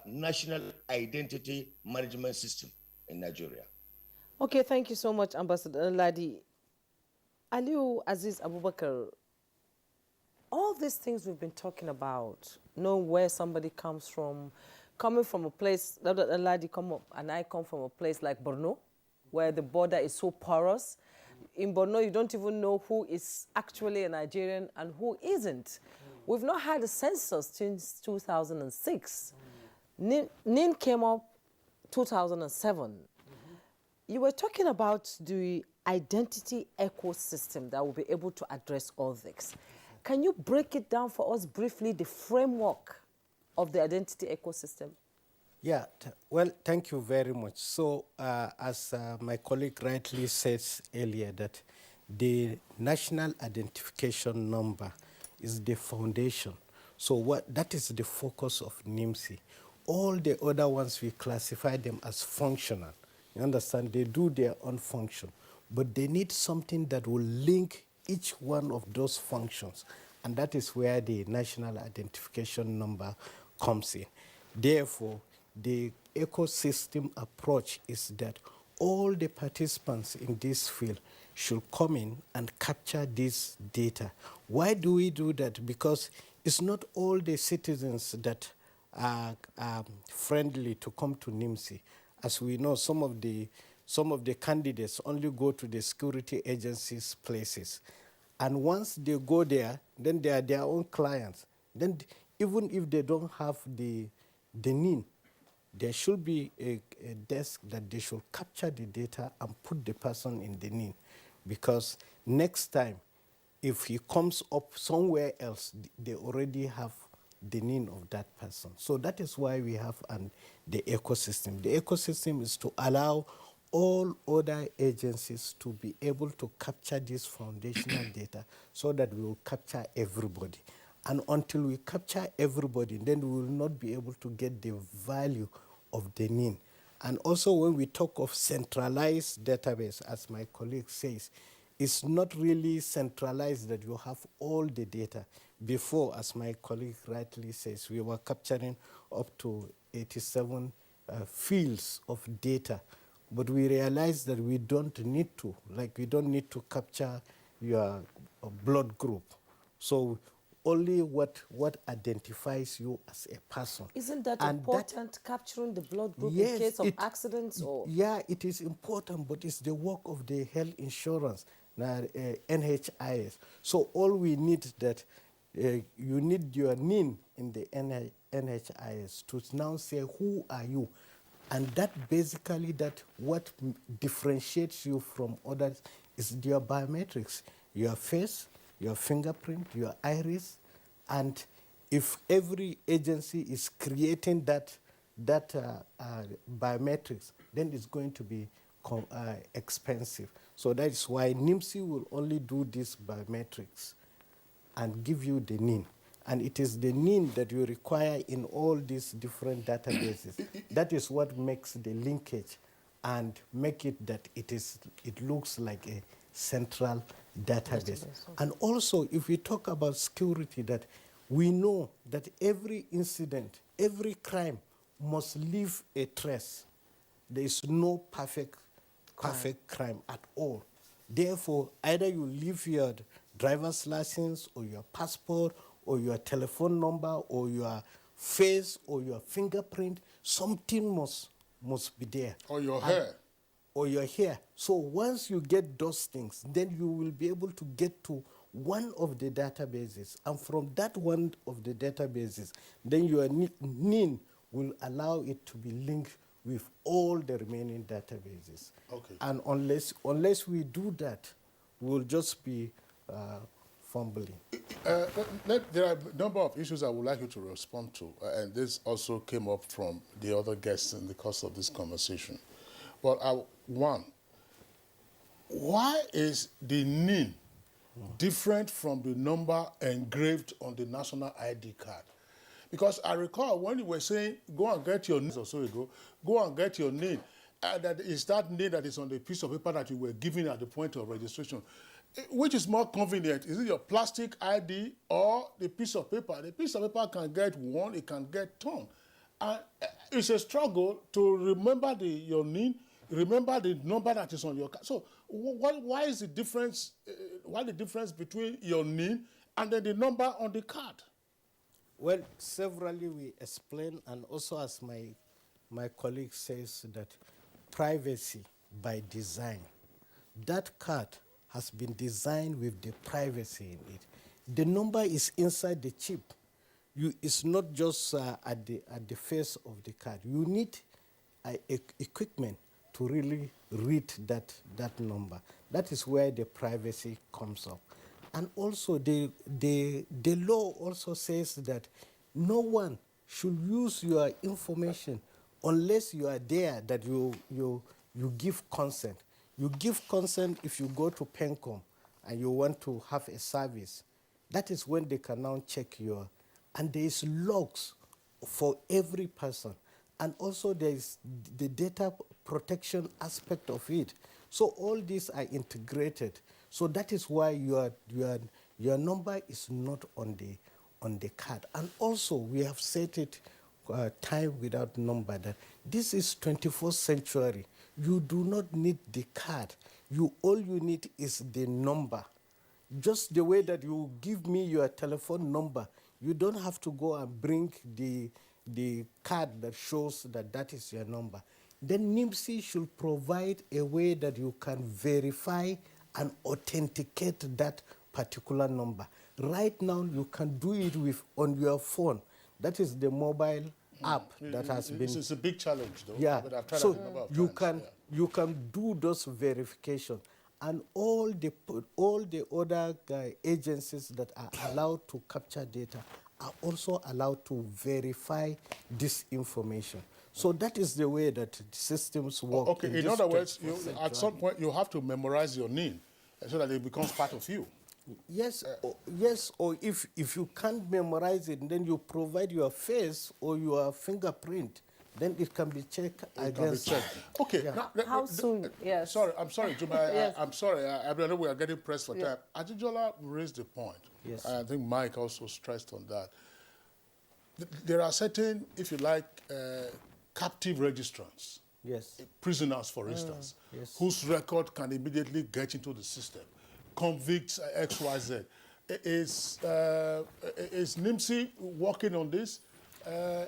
national identity management system in Nigeria. Okay, thank you so much, Ambassador Ladi. Aliyu Aziz Abubakar, all these things we've been talking about, knowing where somebody comes from, coming from a place, Ladi come up, and I come from a place like Borno, where the border is so porous. In Borno, you don't even know who is actually a Nigerian and who isn't. We've not had a census since 2006. NIN came up 2007. You were talking about the identity ecosystem that will be able to address all this. Can you break it down for us briefly, the framework of the identity ecosystem? Yeah, well, thank you very much. So, as my colleague rightly says earlier, that the national identification number is the foundation. So that is the focus of NIMC. All the other ones, we classify them as functional. You understand? They do their own function, but they need something that will link each one of those functions, and that is where the national identification number comes in. Therefore, the ecosystem approach is that all the participants in this field should come in and capture this data. Why do we do that? Because it's not all the citizens that are friendly to come to NIMC. As we know, some of the some of the candidates only go to the security agencies' places. And once they go there, then they are their own clients. Then even if they don't have the NIN, there should be a desk that they should capture the data and put the person in the NIN. Because next time, if he comes up somewhere else, they already have the NIN of that person. So that is why we have the ecosystem. The ecosystem is to allow all other agencies to be able to capture this foundational data so that we will capture everybody. And until we capture everybody, then we will not be able to get the value of the NIN. And also when we talk of centralized database, as my colleague says, it's not really centralized that you have all the data. Before, as my colleague rightly says, we were capturing up to 87 fields of data. But we realized that we don't need to. Like, we don't need to capture your blood group. So only what identifies you as a person. Isn't that important, capturing the blood group in case of accidents? Or? Yeah, it is important, but it's the work of the health insurance, NHIS. So all we need that, you need your NIN in the NHIS to now say, who are you? And that basically, what differentiates you from others is your biometrics, your face, your fingerprint, your iris. And if every agency is creating that biometrics, then it's going to be expensive. So that is why NIMSI will only do these biometrics and give you the NIN. And it is the NIN that you require in all these different databases. That is what makes the linkage and make it that it looks like a central database. And also, if we talk about security, that we know that every incident, every crime must leave a trace. There is no perfect crime at all. Therefore, either you leave your driver's license or your passport or your telephone number or your face or your fingerprint, something must be there. Or your hair. Or your hair. So once you get those things, then you will be able to get to one of the databases. And from that one of the databases, then your NIN will allow it to be linked with all the remaining databases. Okay. And unless we do that, we'll just be fumbling. There are a number of issues I would like you to respond to, and this also came up from the other guests in the course of this conversation. But one, why is the NIN different from the number engraved on the national ID card? Because I recall when you were saying, go and get your NIN, or so ago, go and get your NIN, that is that NIN that is on the piece of paper that you were given at the point of registration. Which is more convenient? Is it your plastic ID or the piece of paper? The piece of paper can get worn, it can get torn. And it's a struggle to remember your NIN, remember the number that is on your card. So why is the difference, why the difference between your NIN and then the number on the card? Well, severally we explain, and also as my colleague says, that privacy by design. That card has been designed with the privacy in it. The number is inside the chip. It's not just at the face of the card. You need equipment to really read that number. That is where the privacy comes up. And also the law also says that no one should use your information unless you are there, that you give consent. You give consent if you go to PENCOM and you want to have a service. That is when they can now check and there is logs for every person. And also there is the data protection aspect of it. So all these are integrated. So that is why your number is not on the card. And also we have set it time without number, that this is 21st century. You do not need the card. All you need is the number. Just the way that you give me your telephone number, you don't have to go and bring the card that shows that is your number. then NIMSI should provide a way that you can verify and authenticate that particular number. Right now, you can do it on your phone. That is the mobile app that has been. It's a big challenge, though. Yeah. But I've tried So it a number of you times. you can do those verification, and all the other agencies that are allowed to capture data are also allowed to verify this information. So that is the way that the systems work. Okay, in other words, at some point you have to memorize your name so that it becomes part of you. Yes, yes, or if you can't memorize it, then you provide your face or your fingerprint, then it can be checked against. Okay. Yeah. Now, How soon? Yes. I'm sorry, Juma. Yes. I'm sorry. I know we are getting pressed for time. Ajijola raised the point. Yes. And I think Mike also stressed on that. There are certain, if you like, captive registrants. Yes. Prisoners, for instance, yes. whose record can immediately get into the system. Convicts XYZ. Is NIMSI working on this?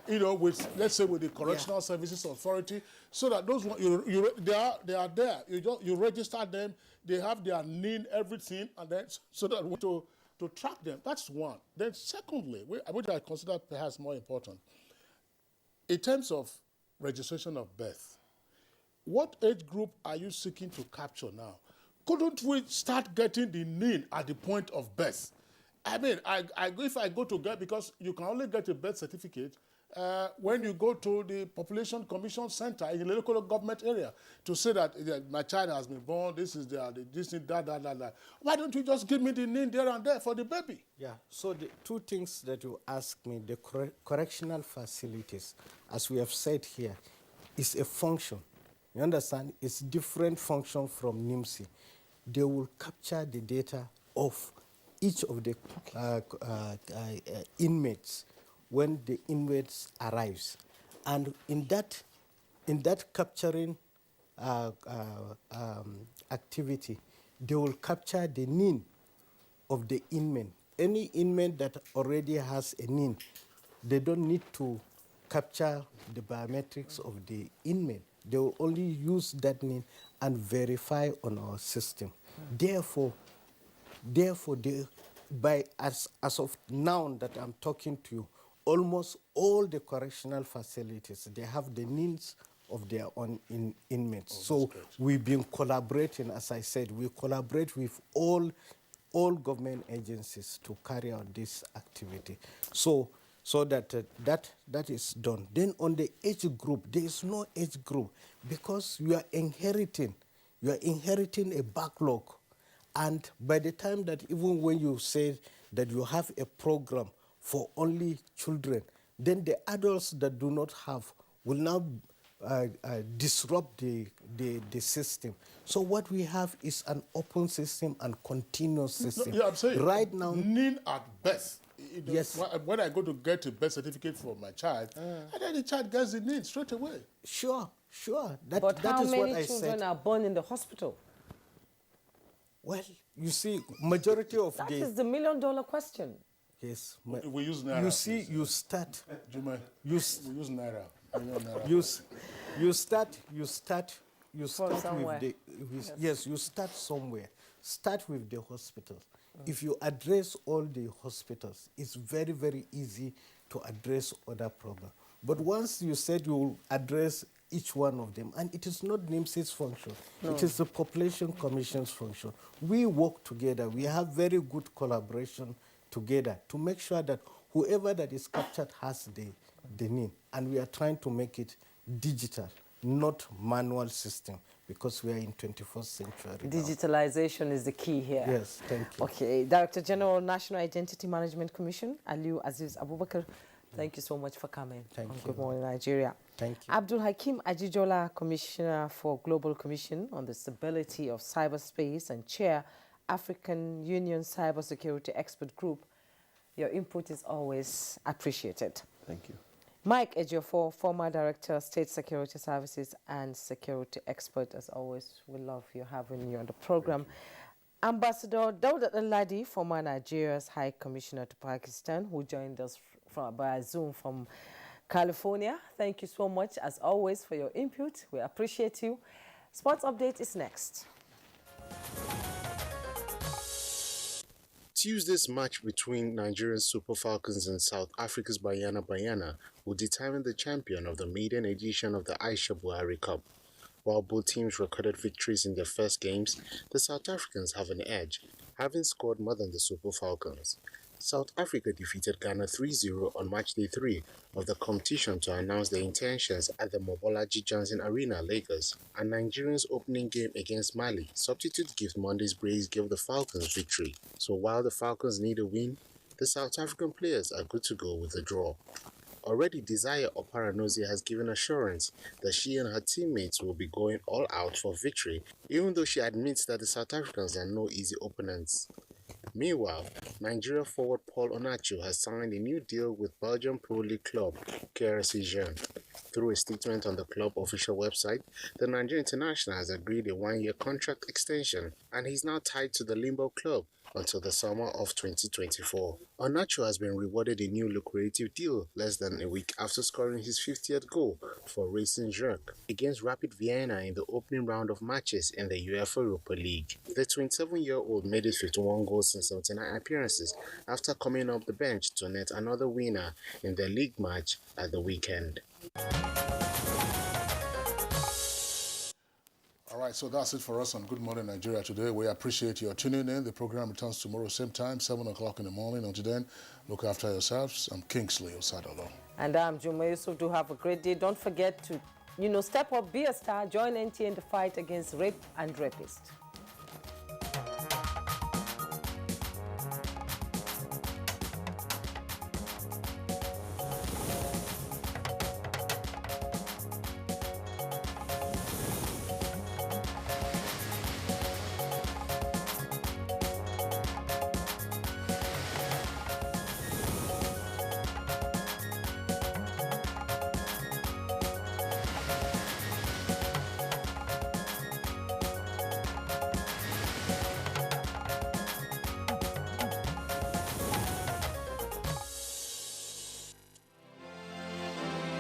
With, let's say, with the Correctional Services Authority, so that those they are there. You register them. They have their name, everything, and then so that we to track them. That's one. Then secondly, which I consider perhaps more important, in terms of registration of birth, what age group are you seeking to capture now? Couldn't we start getting the name at the point of birth? I mean, if I go to get, because you can only get a birth certificate when you go to the Population Commission Center in the local government area to say that my child has been born, this is that. Why don't you just give me the name there and there for the baby? Yeah, so the two things that you asked me, the correctional facilities, as we have said here, is a function. You understand? It's different function from NIMSI. They will capture the data of each of the inmates when the inmates arrives, and in that capturing activity, they will capture the NIN of the inmate. Any inmate that already has a NIN, they don't need to capture the biometrics of the inmate. They will only use that NIN and verify on our system. Therefore, as of now that I'm talking to you, almost all the correctional facilities, they have the NINs of their own inmates. So we've been collaborating, as I said, we collaborate with all government agencies to carry out this activity. So that is done. Then on the age group, there is no age group because you are inheriting a backlog. And by the time that even when you say that you have a program for only children, then the adults that do not have will now disrupt the system. So what we have is an open system and continuous system. Yeah, I'm saying right now, NIN at birth. Yes. When I go to get a birth certificate for my child, and then the child gets the NIN straight away. Sure. But how many children are born in the hospital? Well, you see, majority of that is the $1 million question. Yes. We use Naira. You see, you start. Juma, we use Naira. You start with the yes, you start somewhere. Start with the hospitals. If you address all the hospitals, it's very, very easy to address other problems. But once you said you will address each one of them, and it is not NIMSI's function, it is the Population Commission's function. We work together. We have very good collaboration together to make sure that whoever that is captured has the NIN, and we are trying to make it digital, not manual system, because we are in 21st century. Digitalization is the key here. Yes, thank you. Okay, Director General, National Identity Management Commission, Aliu Aziz Abubakar, thank you so much for coming. Thank you. Good Morning, Nigeria. Thank you. Abdul Hakim Ajijola, Commissioner for Global Commission on the Stability of Cyberspace and Chair, African Union Cybersecurity Expert Group. Your input is always appreciated. Thank you. Mike Ejiofor, former Director, State Security Services and Security Expert. As always, we love you having you on the program. Ambassador Dauda Ladi, former Nigeria's High Commissioner to Pakistan, who joined us by Zoom from California. Thank you so much, as always, for your input. We appreciate you. Sports Update is next. Tuesday's match between Nigeria's Super Falcons and South Africa's Banyana will determine the champion of the maiden edition of the Aisha Buhari Cup. While both teams recorded victories in their first games, the South Africans have an edge, having scored more than the Super Falcons. South Africa defeated Ghana 3-0 on matchday 3 of the competition to announce their intentions at the Mobolaji Johnson Arena, Lagos. And Nigeria's opening game against Mali, substitute Gift Monday's brace gave the Falcons victory. So while the Falcons need a win, the South African players are good to go with a draw. Already, Desire Oparanozie has given assurance that she and her teammates will be going all out for victory, even though she admits that the South Africans are no easy opponents. Meanwhile, Nigeria forward Paul Onacho has signed a new deal with Belgian Pro League club KRC Jean. Through a statement on the club official website, the Nigerian international has agreed a one-year contract extension, and he's now tied to the Limbo club until the summer of 2024. Onacho has been rewarded a new lucrative deal less than a week after scoring his 50th goal for Racing Zurich against Rapid Vienna in the opening round of matches in the UEFA Europa League. The 27-year-old made it 51 goals in 79 appearances after coming off the bench to net another winner in the league match at the weekend. All right, so that's it for us on Good Morning Nigeria today. We appreciate your tuning in. The program returns tomorrow, same time, 7 o'clock in the morning. Until then, look after yourselves. I'm Kingsley Osadolo. And I'm Juma Yusuf. Do have a great day. Don't forget to, step up, be a star, join NTA in the fight against rape and rapists.